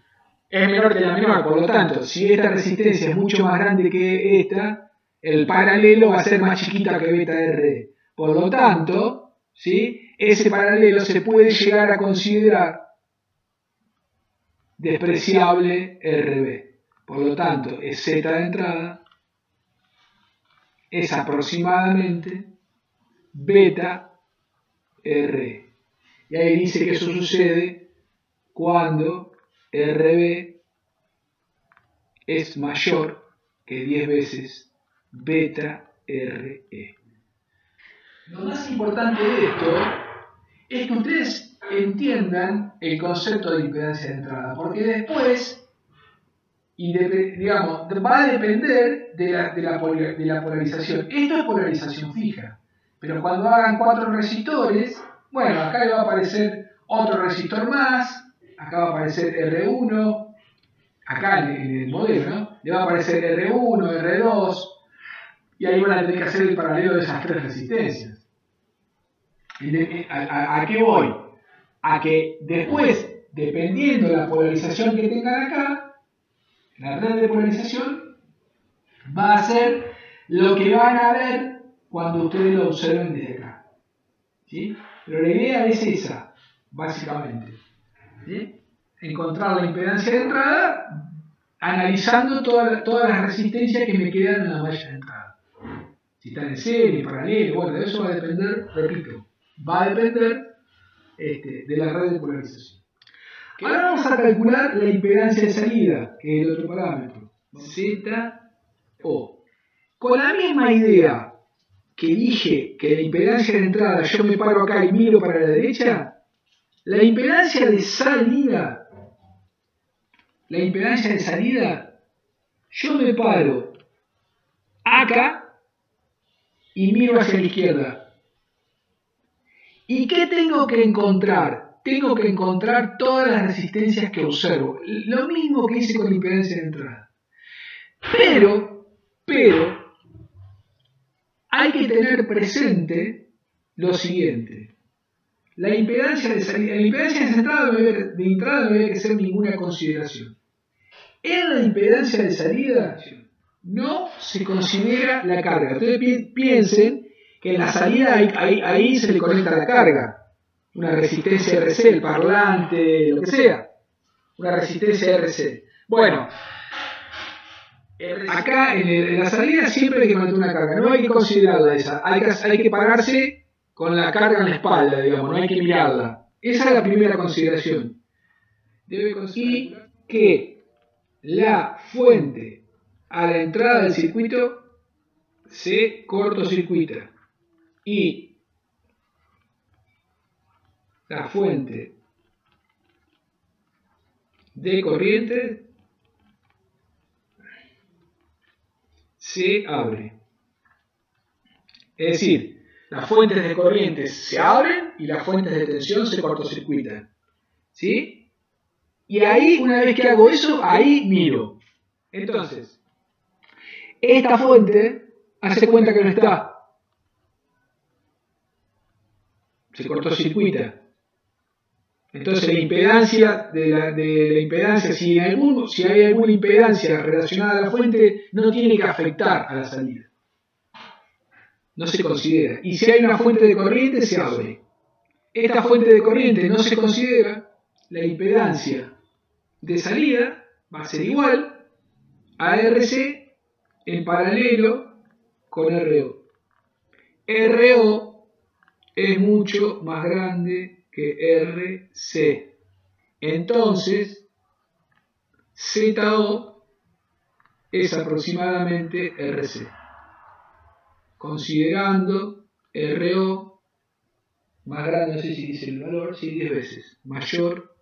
A: Es menor que la menor, por lo tanto, si esta resistencia es mucho más grande que esta, el paralelo va a ser más chiquita que beta R. Por lo tanto, ¿sí? Ese paralelo se puede llegar a considerar despreciable RB. Por lo tanto, es Z de entrada, es aproximadamente beta R. Y ahí dice que eso sucede cuando RB es mayor que 10 veces beta RE. Lo más importante de esto es que ustedes entiendan el concepto de impedancia de entrada, porque después va a depender de la polarización. Esto es polarización fija, pero cuando hagan 4 resistores, bueno, acá le va a aparecer otro resistor más, acá va a aparecer R1, acá en el modelo, ¿no? Le va a aparecer R1, R2, y ahí van a tener que hacer el paralelo de esas 3 resistencias. ¿A qué voy? A que después, dependiendo de la polarización que tengan acá, la red de polarización va a ser lo que van a ver cuando ustedes lo observen desde acá. ¿Sí? Pero la idea es esa, básicamente. ¿Sí? Encontrar la impedancia de entrada analizando todas las resistencias que me quedan en la malla de entrada. Si están en serie, paralelo, bueno, de eso va a depender, repito, va a depender de la red de polarización. Ahora vamos a calcular la impedancia de salida, que es el otro parámetro, ZO. Con la misma idea que dije que la impedancia de entrada, yo me paro acá y miro para la derecha, la impedancia de salida, yo me paro acá y miro hacia la izquierda. ¿Y qué tengo que encontrar? Tengo que encontrar todas las resistencias que observo. Lo mismo que hice con la impedancia de entrada. Pero, hay que tener presente lo siguiente. La impedancia de salida, la impedancia de entrada no debe que ser ninguna consideración. En la impedancia de salida no se considera la carga. Ustedes piensen que en la salida ahí se le conecta la carga. Una resistencia RC, el parlante, lo que sea. Una resistencia RC. Bueno, acá en la salida siempre hay que mantener una carga. No hay que considerarla esa. Hay que pararse con la carga en la espalda, digamos. No hay que mirarla. Esa es la primera consideración. Y que la fuente a la entrada del circuito se cortocircuita. Y la fuente de corriente se abre. Es decir, las fuentes de corriente se abren y las fuentes de tensión se cortocircuitan. ¿Sí? Y ahí, una vez que hago eso, ahí miro. Entonces, esta fuente hace cuenta que no está. Se cortocircuita. Entonces la impedancia de la impedancia, si hay alguna impedancia relacionada a la fuente, no tiene que afectar a la salida. No se considera. Y si hay una fuente de corriente, se abre. Esta fuente de corriente no se considera, la impedancia de salida va a ser igual a RC en paralelo con RO. RO es mucho más grande que RC. Entonces, ZO es aproximadamente RC. Considerando RO más grande, no sé si dice el valor, sí, 10 veces, mayor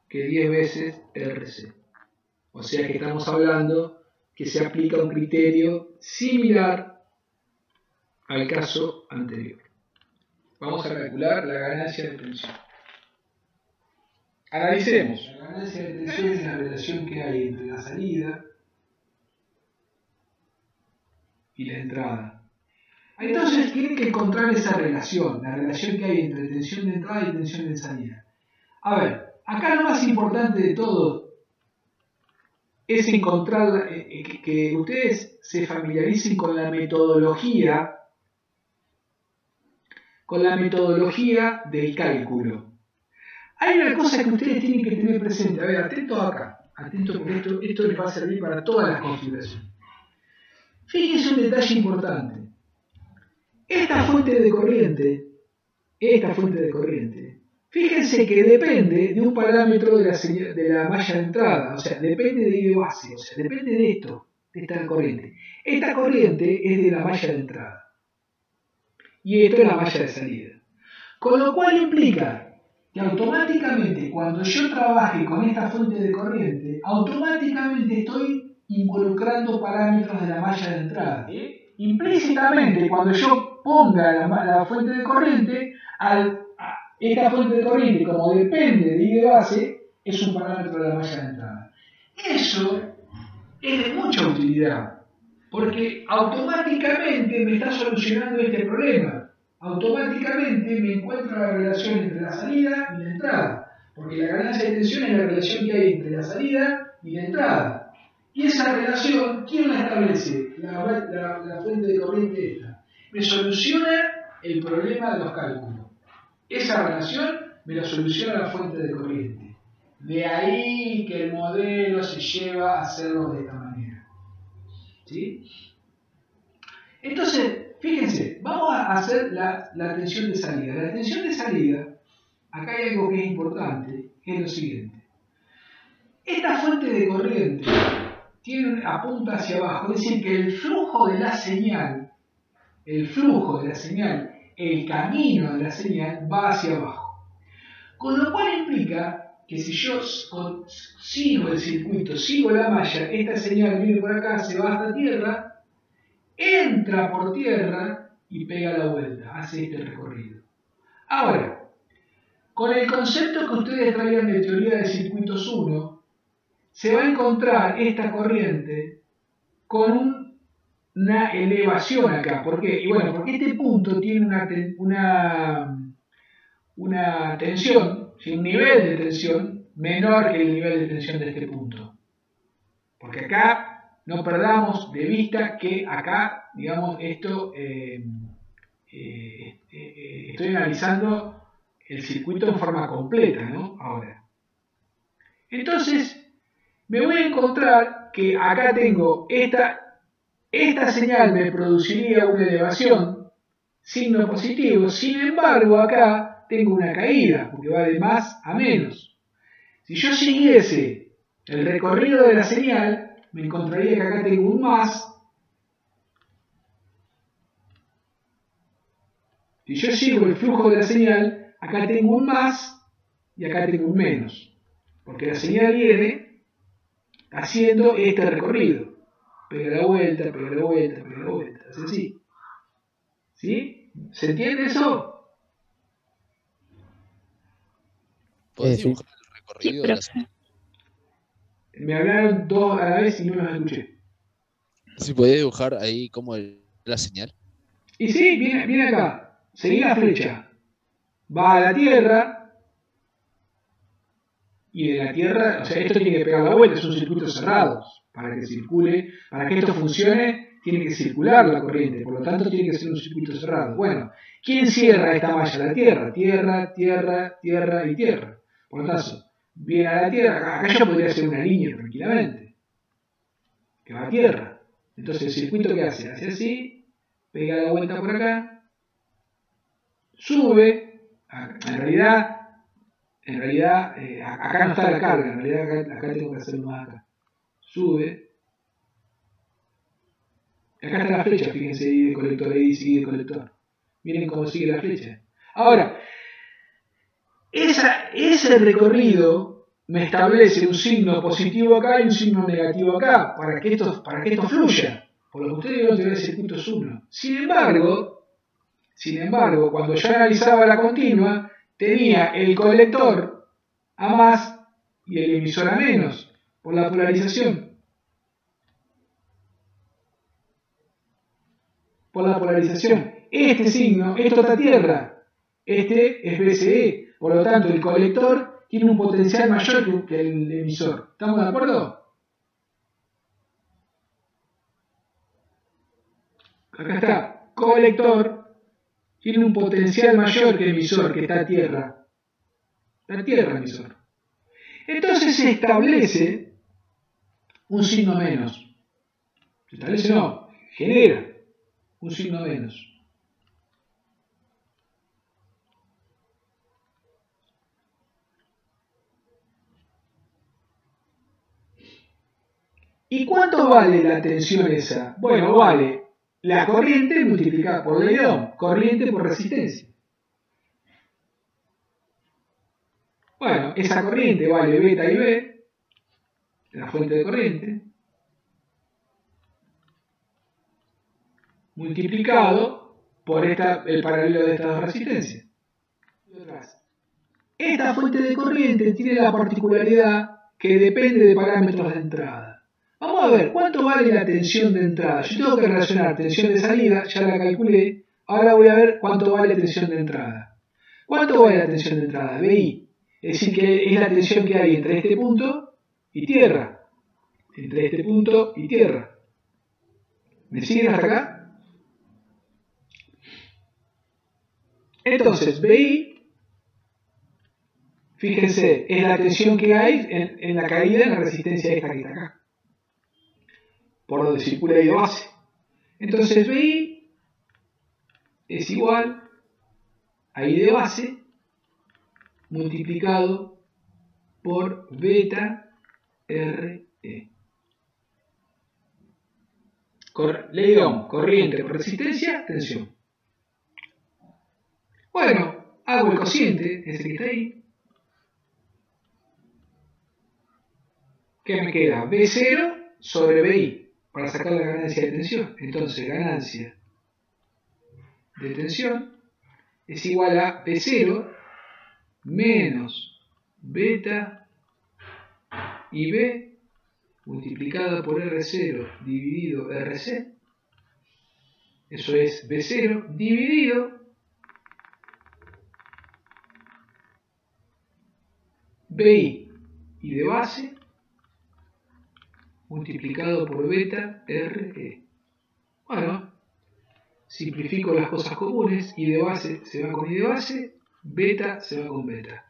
A: que 10 veces RC. O sea que estamos hablando que se aplica un criterio similar al caso anterior. Vamos a calcular la ganancia de tensión. Analicemos. La ganancia de tensión es la relación que hay entre la salida y la entrada. Entonces tienen que encontrar esa relación, la relación que hay entre tensión de entrada y tensión de salida. A ver, acá lo más importante de todo es encontrar, que ustedes se familiaricen con la metodología del cálculo. Hay una cosa que ustedes tienen que tener presente. A ver, atentos acá. Atentos porque esto les va a servir para todas las configuraciones. Fíjense un detalle importante. Esta fuente de corriente, fíjense que depende de un parámetro de la malla de entrada, o sea, depende de I de base, o sea, depende de esto, de esta corriente. Esta corriente es de la malla de entrada y esto es la malla de salida. Con lo cual implica que automáticamente cuando yo trabaje con esta fuente de corriente, automáticamente estoy involucrando parámetros de la malla de entrada. Implícitamente, cuando yo ponga la fuente de corriente, esta fuente de corriente, como depende de I de base, es un parámetro de la malla de entrada. Eso es de mucha utilidad, porque automáticamente me está solucionando este problema. Automáticamente me encuentro la relación entre la salida y la entrada, porque la ganancia de tensión es la relación que hay entre la salida y la entrada. Y esa relación, ¿quién la establece? La fuente de corriente esta. Me soluciona el problema de los cálculos. Esa relación me la soluciona la fuente de corriente. De ahí que el modelo se lleva a hacerlo de esta manera. ¿Sí? Entonces, fíjense, vamos a hacer la tensión de salida. La tensión de salida, acá hay algo que es importante, que es lo siguiente. Esta fuente de corriente apunta hacia abajo, es decir, que el flujo de la señal, el camino de la señal va hacia abajo. Con lo cual implica que si yo sigo el circuito, sigo la malla, esta señal viene por acá, se va hasta tierra, entra por tierra y pega la vuelta, hace este recorrido. Ahora, con el concepto que ustedes traían de teoría de circuitos 1, se va a encontrar esta corriente con una elevación acá. ¿Por qué? Y bueno, porque este punto tiene una tensión, un nivel de tensión menor que el nivel de tensión de este punto. Porque acá no perdamos de vista que acá, digamos, estoy analizando el circuito en forma completa, ¿no? Ahora. Entonces, me voy a encontrar que acá tengo esta señal me produciría una elevación, signo positivo, sin embargo acá tengo una caída, porque va de más a menos. Si yo siguiese el recorrido de la señal, me encontraría que acá tengo un más. Si yo sigo el flujo de la señal, acá tengo un más y acá tengo un menos, porque la señal viene haciendo este recorrido. Pega la vuelta, pega la vuelta, pega la vuelta. Es así. ¿Sí? ¿Se entiende eso?
B: ¿Podés
D: Sí.
B: dibujar el
E: Sí,
B: recorrido de
E: pero
B: la señal?
A: Me hablaron dos a la vez y no los escuché.
B: Sí, podés dibujar ahí como la señal.
A: Y sí, viene acá. Seguí la flecha. Va a la Tierra. Y de la Tierra, o sea, esto tiene que pegar la vuelta, son circuitos cerrados. Para que circule, para que esto funcione, tiene que circular la corriente, por lo tanto tiene que ser un circuito cerrado. Bueno, ¿quién cierra esta malla? La Tierra, tierra, tierra, tierra y tierra. Por lo tanto, viene a la Tierra, acá yo podría hacer una línea tranquilamente, que va a Tierra. Entonces el circuito que hace así, pega la vuelta por acá, sube, en realidad, acá no está la carga, en realidad acá tengo que hacerlo más acá. Sube. Acá está la flecha, fíjense, I de colector, I de colector. Miren cómo sigue la flecha. Ahora, ese recorrido me establece un signo positivo acá y un signo negativo acá, para que esto fluya. Por lo que ustedes vieron, tener circuito es 1. Sin embargo, cuando yo analizaba la continua, tenía el colector a más y el emisor a menos, por la polarización. Este signo es tota tierra, este es BCE, por lo tanto el colector tiene un potencial mayor que el emisor. ¿Estamos de acuerdo? Acá está, colector tiene un potencial mayor que emisor, que está tierra. La tierra emisor. Entonces se establece un signo menos. Se establece no, genera un signo menos. ¿Y cuánto vale la tensión esa? Bueno, vale la corriente multiplicada por el Ohm, corriente por resistencia. Bueno, esa corriente vale beta y B, la fuente de corriente, multiplicado por el paralelo de estas dos resistencias. Esta fuente de corriente tiene la particularidad que depende de parámetros de entrada. Vamos a ver, ¿cuánto vale la tensión de entrada? Yo tengo que relacionar tensión de salida, ya la calculé, ahora voy a ver cuánto vale tensión de entrada. ¿Cuánto vale la tensión de entrada? BI. Es decir, que es la tensión que hay entre este punto y tierra. Entre este punto y tierra. ¿Me siguen hasta acá? Entonces, BI, fíjense, es la tensión que hay en la caída en la resistencia esta que está acá, por donde circula I de base. Entonces BI es igual a I de base multiplicado por beta RE. Ley de Ohm, corriente por resistencia, tensión. Bueno, hago el cociente, ese que está ahí. ¿Qué me queda? B0 sobre BI, para sacar la ganancia de tensión. Entonces, ganancia de tensión es igual a B0 menos beta y B multiplicado por R0 dividido RC. Eso es B0 dividido BI y de base multiplicado por beta RE. Bueno, simplifico las cosas comunes, I de base se va con I de base, beta se va con beta.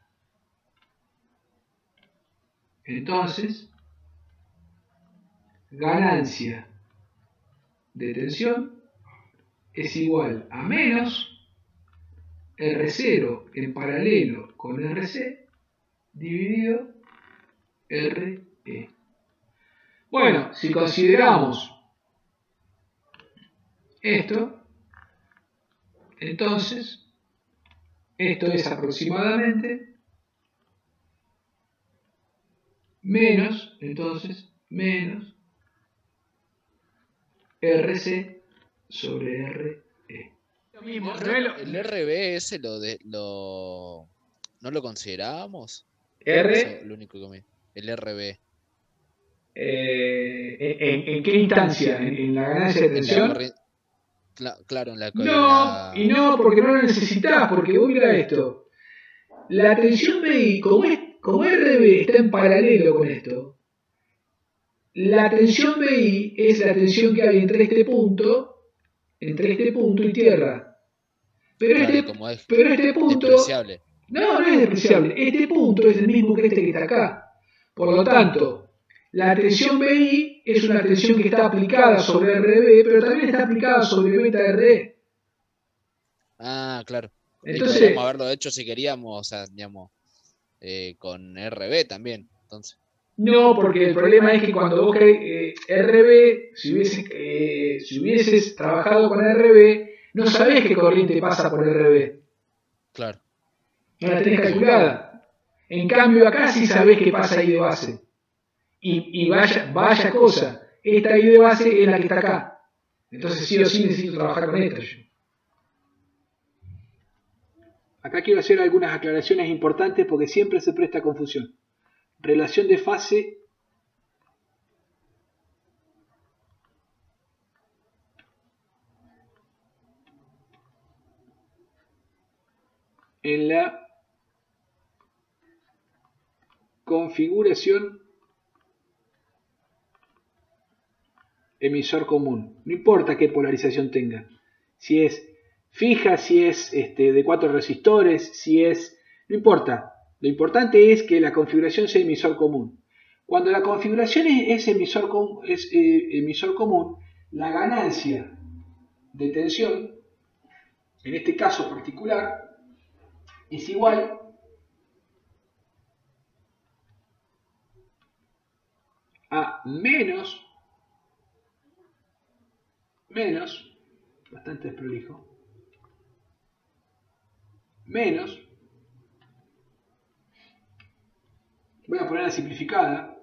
A: Entonces, ganancia de tensión es igual a menos R0 en paralelo con RC dividido RE. Bueno, si consideramos esto, entonces, esto es aproximadamente menos, entonces, menos RC sobre RE. mismo, no es lo-
B: El RB ese ¿no lo considerábamos?
A: R,
B: Eso, lo único que me. El RB.
A: ¿en qué instancia? ¿En la ganancia de
B: En la
A: tensión?
B: corriente. Claro, en
A: No, y no, porque no lo necesitas, porque vos mira esto. La tensión BI, como RB está en paralelo con esto, la tensión BI es la tensión que hay entre este punto y tierra.
B: Claro, y como es
A: Pero este punto,
B: despreciable.
A: no es despreciable. Este punto es el mismo que este que está acá. Por lo tanto, la tensión BI es una tensión que está aplicada sobre RB, pero también está aplicada sobre beta RE.
B: Ah, claro. Y
A: Entonces,
B: podríamos haberlo hecho si queríamos, o sea, digamos, con RB también. Entonces,
A: no, porque el problema es que cuando vos querés RB, si hubieses trabajado con RB, no sabés qué corriente pasa por RB.
B: claro.
A: No la tenés calculada. En cambio, acá sí sabés qué pasa ahí de base. Y vaya cosa, esta I de base es la que está acá. Entonces sí o sí necesito trabajar con esta yo. Acá quiero hacer algunas aclaraciones importantes porque siempre se presta confusión. Relación de fase en la configuración emisor común. No importa qué polarización tenga. Si es fija, si es de 4 resistores, si es... No importa. Lo importante es que la configuración sea emisor común. Cuando la configuración es emisor común, la ganancia de tensión, en este caso particular, es igual a menos, bastante desprolijo, menos, voy a poner la simplificada,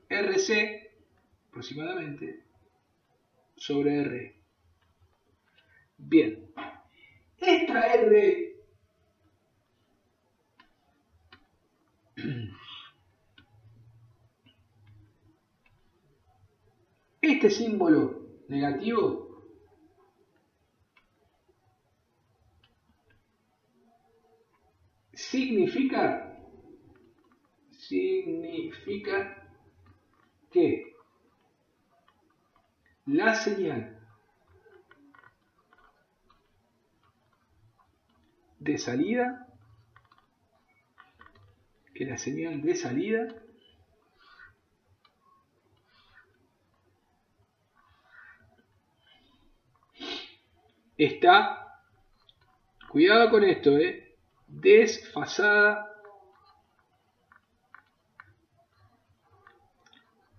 A: RC aproximadamente sobre R. Bien, esta R este símbolo negativo significa que la señal de salida, está, cuidado con esto, desfasada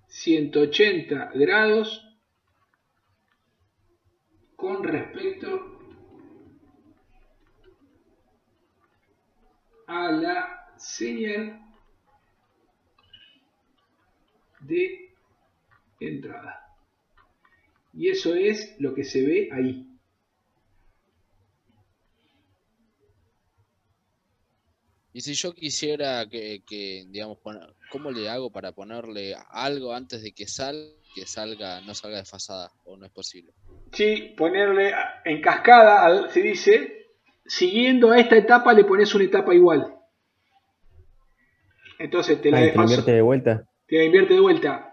A: 180 grados con respecto a la señal de entrada. Y eso es lo que se ve ahí.
B: Y si yo quisiera digamos, ¿cómo le hago para ponerle algo antes de que salga, no salga desfasada? ¿O no es posible?
A: Sí, ponerle en cascada, se dice, siguiendo a esta etapa le pones una etapa igual. Entonces te la
D: Te lo invierte de vuelta.
A: Te la invierte de vuelta.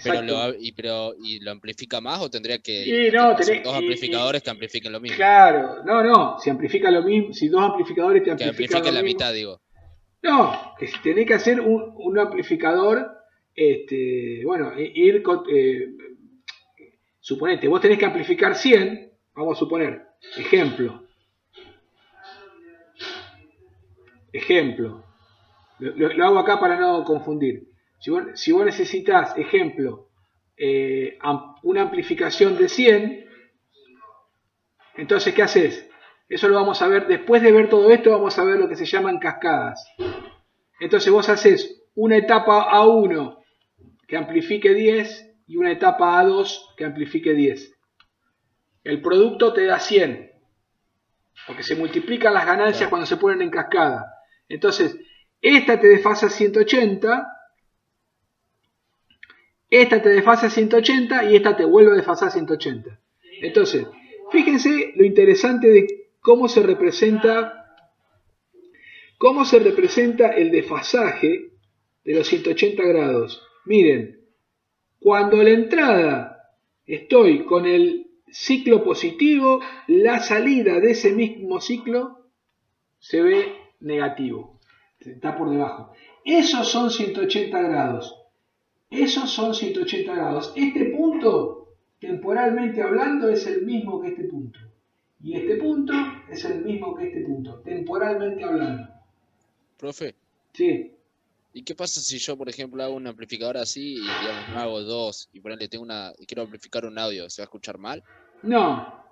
B: Pero
A: Exacto.
B: ¿y lo amplifica más o tendría que
A: Y no,
B: hacer dos amplificadores que amplifiquen lo mismo?
A: Claro, no, si amplifica lo mismo, si dos amplificadores te
B: Que
A: amplifican
B: amplifiquen
A: lo
B: la
A: mismo.
B: mitad, digo.
A: No, que tenés que hacer un amplificador, bueno, suponete, vos tenés que amplificar 100, vamos a suponer, ejemplo, lo hago acá para no confundir. Si vos necesitas, ejemplo, una amplificación de 100, entonces, ¿qué haces? Eso lo vamos a ver, después de ver todo esto, vamos a ver lo que se llaman cascadas. Entonces vos haces una etapa A1 que amplifique 10 y una etapa A2 que amplifique 10. El producto te da 100. porque se multiplican las ganancias
B: Claro.
A: cuando se ponen en cascada. Entonces, esta te desfasa 180, esta te desfasa 180 y esta te vuelve a desfasar 180. Entonces, fíjense lo interesante de cómo se representa el desfasaje de los 180 grados. Miren, cuando la entrada estoy con el ciclo positivo, la salida de ese mismo ciclo se ve negativo, está por debajo. Esos son 180 grados. Esos son 180 grados. Este punto, temporalmente hablando, es el mismo que este punto. Y este punto es el mismo que este punto, temporalmente hablando.
B: Profe,
A: Sí.
B: ¿y qué pasa si yo, por ejemplo, hago un amplificador así y, digamos, no hago dos y ponerle y quiero amplificar un audio? ¿Se va a escuchar mal?
A: No.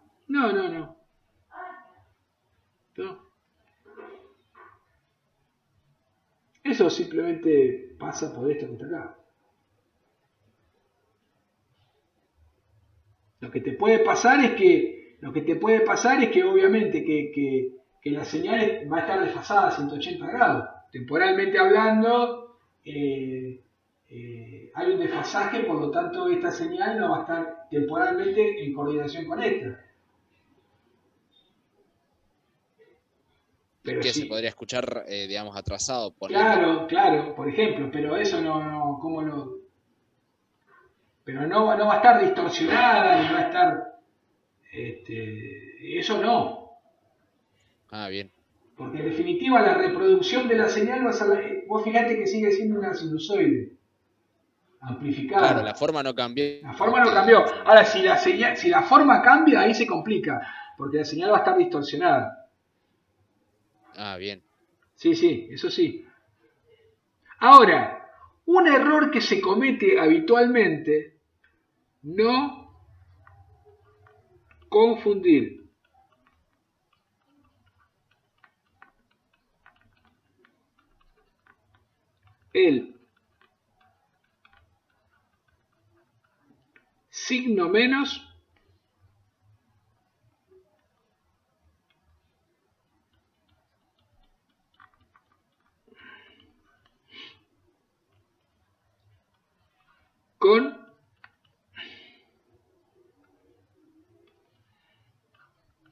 A: Eso simplemente pasa por esto que está acá. Lo que te puede pasar es que obviamente que la señal va a estar desfasada a 180 grados. Temporalmente hablando, hay un desfasaje, por lo tanto esta señal no va a estar temporalmente en coordinación con esta. Pero
B: Que
A: sí,
B: se podría escuchar, digamos, atrasado.
A: claro, por ejemplo, pero eso no, ¿cómo lo...? Pero no va a estar distorsionada, ni va a estar, eso no.
B: Ah, bien.
A: Porque en definitiva la reproducción de la señal, vos fijate que sigue siendo una sinusoide amplificada.
B: Claro, la forma no cambió.
A: La forma no cambió. Ahora, si la forma cambia, ahí se complica, porque la señal va a estar distorsionada.
B: Ah, bien.
A: Sí, eso sí. Ahora, un error que se comete habitualmente, no confundir el signo menos con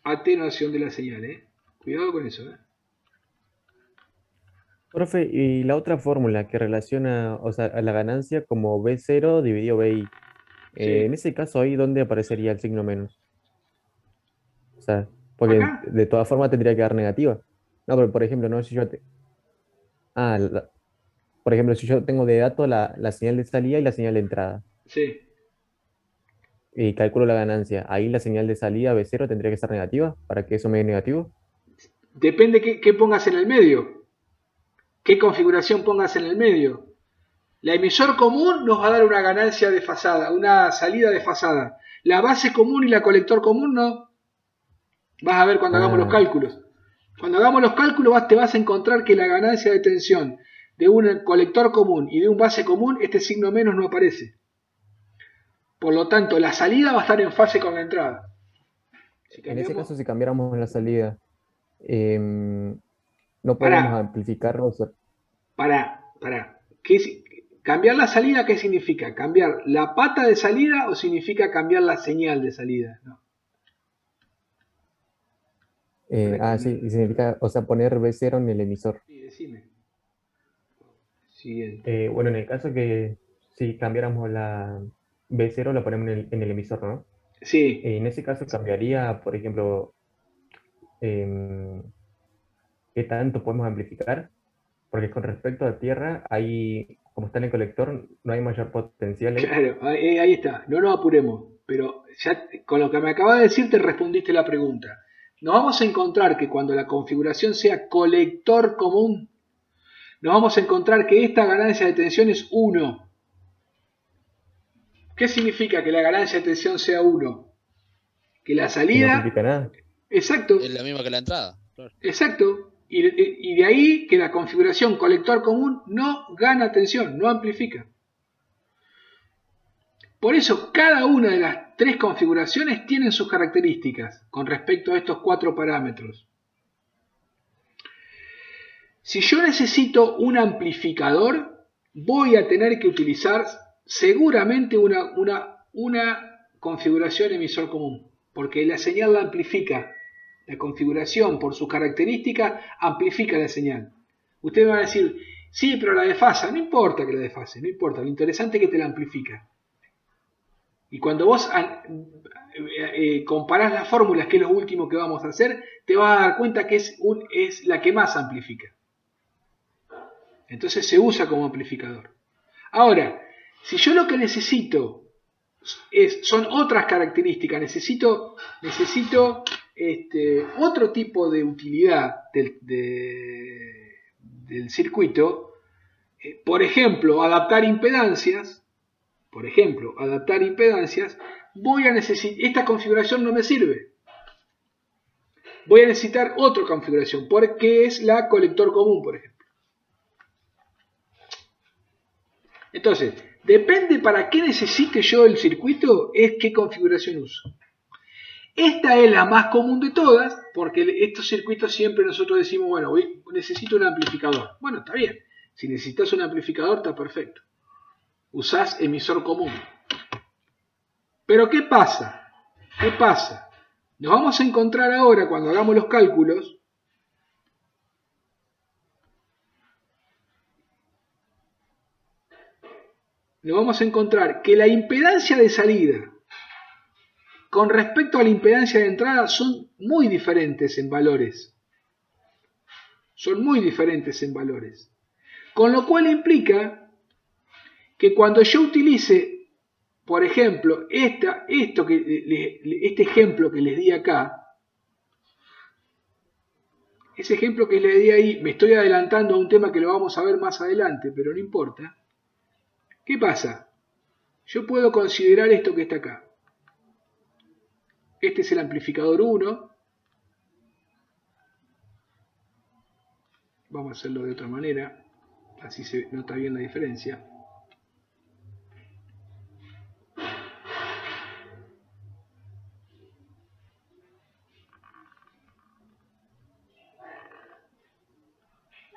A: atenuación de la señal, Cuidado con eso,
D: Profe, y la otra fórmula que relaciona, o sea, a la ganancia como B0 dividido BI. En
A: Sí.
D: ese caso, ahí, ¿dónde aparecería el signo menos? O sea, porque
A: Acá,
D: de todas formas tendría que dar negativa. No, pero por ejemplo, no si yo Ah, por ejemplo, si yo tengo de dato la señal de salida y la señal de entrada,
A: sí.
D: y calculo la ganancia, ahí la señal de salida B0 tendría que ser negativa para que eso me dé negativo.
A: Depende qué pongas en el medio, qué configuración pongas en el medio. La emisor común nos va a dar una ganancia desfasada, una salida desfasada. La base común y la colector común no. Vas a ver cuando hagamos los
D: Ah,
A: cálculos. Cuando hagamos los cálculos te vas a encontrar que la ganancia de tensión de un colector común y de un base común, este signo menos no aparece. Por lo tanto, la salida va a estar en fase con la entrada.
D: en ese caso, si cambiáramos la salida, no podríamos
A: Pará,
D: amplificarlo.
A: pará. ¿Cambiar la salida qué significa? ¿Cambiar la pata de salida o significa cambiar la señal de salida? No.
D: Sí, y significa, o sea, poner B0 en el emisor.
A: Sí, decime. Siguiente.
D: Bueno, en el caso que si cambiáramos la B0, la ponemos en el emisor, ¿no?
A: Sí,
D: En ese caso cambiaría, por ejemplo, qué tanto podemos amplificar, porque con respecto a tierra, ahí, como está en el colector, no hay mayor potencial ahí.
A: claro, ahí está. No nos apuremos. Pero ya con lo que me acabas de decir te respondiste la pregunta. Nos vamos a encontrar que cuando la configuración sea colector común, nos vamos a encontrar que esta ganancia de tensión es 1. ¿Qué significa que la ganancia de tensión sea 1? Que la
D: Que no
A: salida...
D: amplifica nada.
A: Exacto,
B: Es la misma que la entrada. Claro.
A: exacto. Y de ahí que la configuración colector común no gana tensión, no amplifica. Por eso cada una de las 3 configuraciones tienen sus características con respecto a estos 4 parámetros. Si yo necesito un amplificador, voy a tener que utilizar seguramente una configuración emisor común, porque la señal la amplifica. La configuración, por sus características, amplifica la señal. Ustedes van a decir, sí, pero la desfasa. No importa que la desfase, no importa. Lo interesante es que te la amplifica. Y cuando vos comparás las fórmulas, que es lo último que vamos a hacer, te vas a dar cuenta que es la que más amplifica. Entonces se usa como amplificador. Ahora, si yo lo que necesito son otras características, necesito otro tipo de utilidad del circuito, por ejemplo, adaptar impedancias, voy a necesitar, esta configuración no me sirve. Voy a necesitar otra configuración, porque es la colector común, por ejemplo. Entonces, depende para qué necesite yo el circuito, es qué configuración uso. Esta es la más común de todas, porque estos circuitos siempre nosotros decimos, bueno, necesito un amplificador. Bueno, está bien. Si necesitas un amplificador, está perfecto. Usás emisor común. Pero ¿qué pasa? ¿Qué pasa? Nos vamos a encontrar ahora, cuando hagamos los cálculos, nos vamos a encontrar que la impedancia de salida con respecto a la impedancia de entrada son muy diferentes en valores. Son muy diferentes en valores. Con lo cual implica que cuando yo utilice, por ejemplo, este ejemplo que les di acá, ese ejemplo que les di ahí, me estoy adelantando a un tema que lo vamos a ver más adelante, pero no importa. ¿Qué pasa? Yo puedo considerar esto que está acá. Este es el amplificador 1. Vamos a hacerlo de otra manera, así se nota bien la diferencia.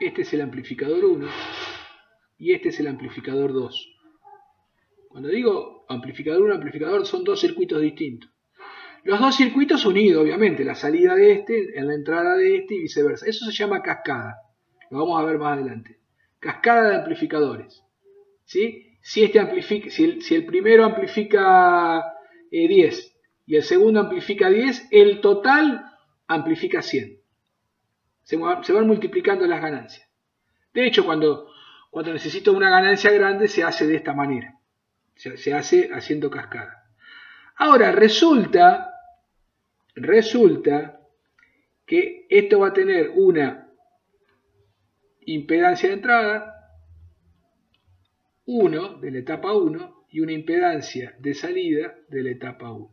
A: Este es el amplificador 1 y este es el amplificador 2. Cuando digo amplificador 1, amplificador, son 2 circuitos distintos. Los 2 circuitos unidos, obviamente, la salida de este en la entrada de este y viceversa. Eso se llama cascada. Lo vamos a ver más adelante. Cascada de amplificadores. ¿Sí? Si el primero amplifica 10 y el segundo amplifica 10, el total amplifica 100. Se van multiplicando las ganancias. De hecho, cuando necesito una ganancia grande, se hace de esta manera. Se hace haciendo cascada. Ahora, resulta que esto va a tener una impedancia de entrada 1 de la etapa 1 y una impedancia de salida de la etapa 1.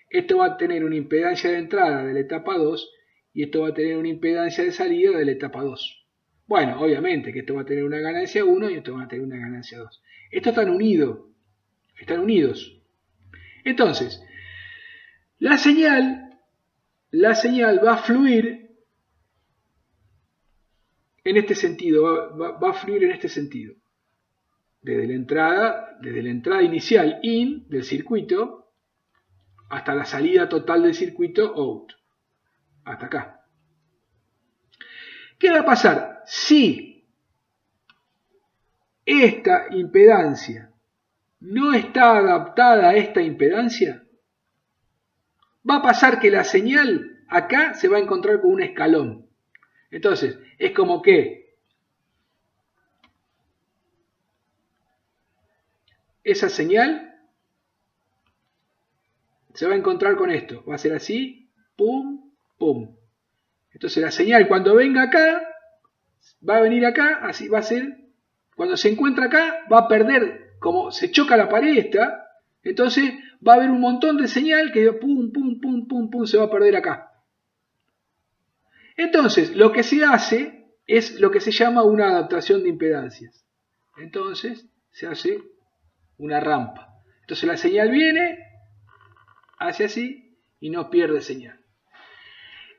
A: Esto va a tener una impedancia de entrada de la etapa 2 y esto va a tener una impedancia de salida de la etapa 2. Bueno, obviamente que esto va a tener una ganancia 1 y esto va a tener una ganancia 2. Estos están unidos. Entonces, la señal va a fluir en este sentido, va a fluir en este sentido. Desde la entrada inicial in del circuito hasta la salida total del circuito out. Hasta acá. ¿Qué va a pasar? Si esta impedancia no está adaptada a esta impedancia, va a pasar que la señal acá se va a encontrar con un escalón. Entonces, es como que esa señal se va a encontrar con esto. Va a ser así, pum, pum. Entonces la señal cuando venga acá, va a venir acá, así va a ser. Cuando se encuentra acá, va a perder. Como se choca la pared esta, entonces va a haber un montón de señal que pum, pum, pum, pum, pum, se va a perder acá. Entonces, lo que se hace es lo que se llama una adaptación de impedancias. Entonces, se hace una rampa. Entonces la señal viene, hace así y no pierde señal.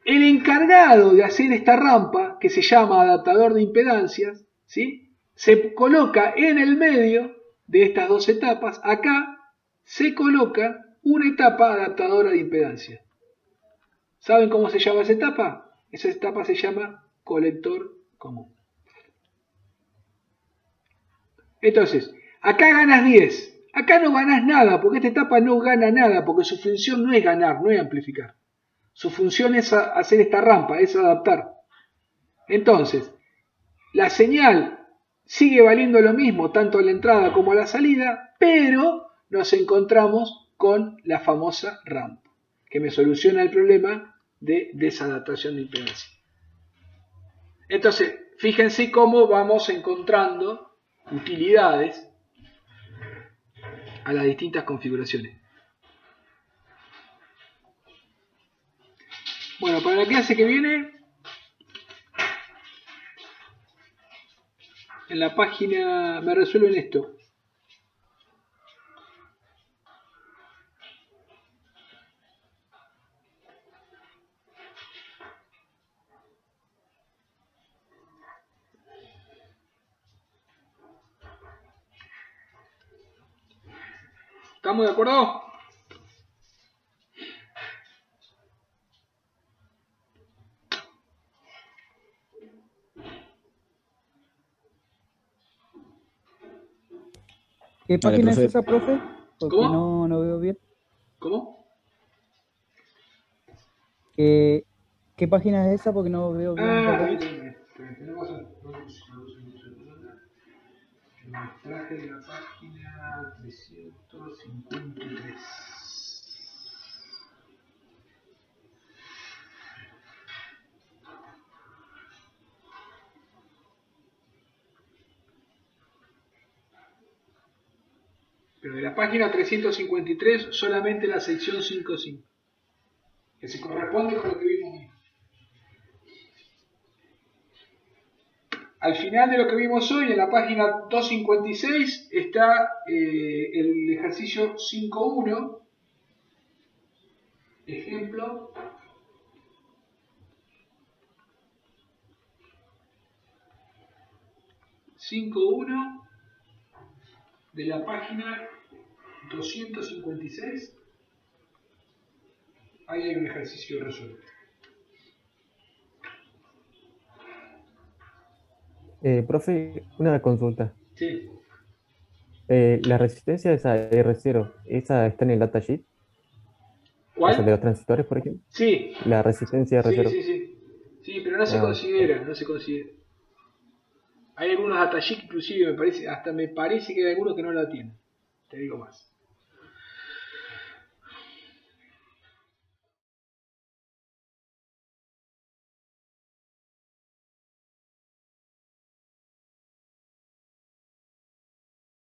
A: El encargado de hacer esta rampa, que se llama adaptador de impedancias, ¿sí?, se coloca en el medio de estas dos etapas. Acá se coloca una etapa adaptadora de impedancia. ¿Saben cómo se llama esa etapa? Esa etapa se llama colector común. Entonces, acá ganas 10. Acá no ganas nada, porque esta etapa no gana nada, porque su función no es ganar, no es amplificar. Su función es hacer esta rampa, es adaptar. Entonces, la señal sigue valiendo lo mismo, tanto a la entrada como a la salida, pero nos encontramos con la famosa rampa, que me soluciona el problema de desadaptación de impedancia. Entonces, fíjense cómo vamos encontrando utilidades a las distintas configuraciones. Bueno, para la clase que viene, en la página me resuelven esto. ¿Estamos de acuerdo?
C: ¿Qué
B: Dale,
C: página es
B: profe.
C: esa, profe? Porque
A: ¿Cómo?
C: no veo bien.
A: ¿Cómo?
C: ¿Qué página es esa? Porque no veo bien la letra.
A: Tenemos el traje de la página 353. Pero de la página 353 solamente la sección 5.5, que se corresponde con lo que vimos hoy. Al final de lo que vimos hoy, en la página 256, está el ejercicio 5.1, ejemplo. De la página 256, ahí hay un ejercicio resuelto.
D: Profe, una consulta.
A: Sí.
D: La resistencia de esa R0, ¿esa está en el datasheet? O sea, de
A: ¿Cuál?
D: los transistores, por ejemplo.
A: Sí.
D: La resistencia
A: Sí,
D: R0.
A: sí, sí. Sí, pero no se
D: Ah,
A: considera, no se considera. Hay algunos datasheets, inclusive me parece que hay algunos que no la tienen. Te digo más.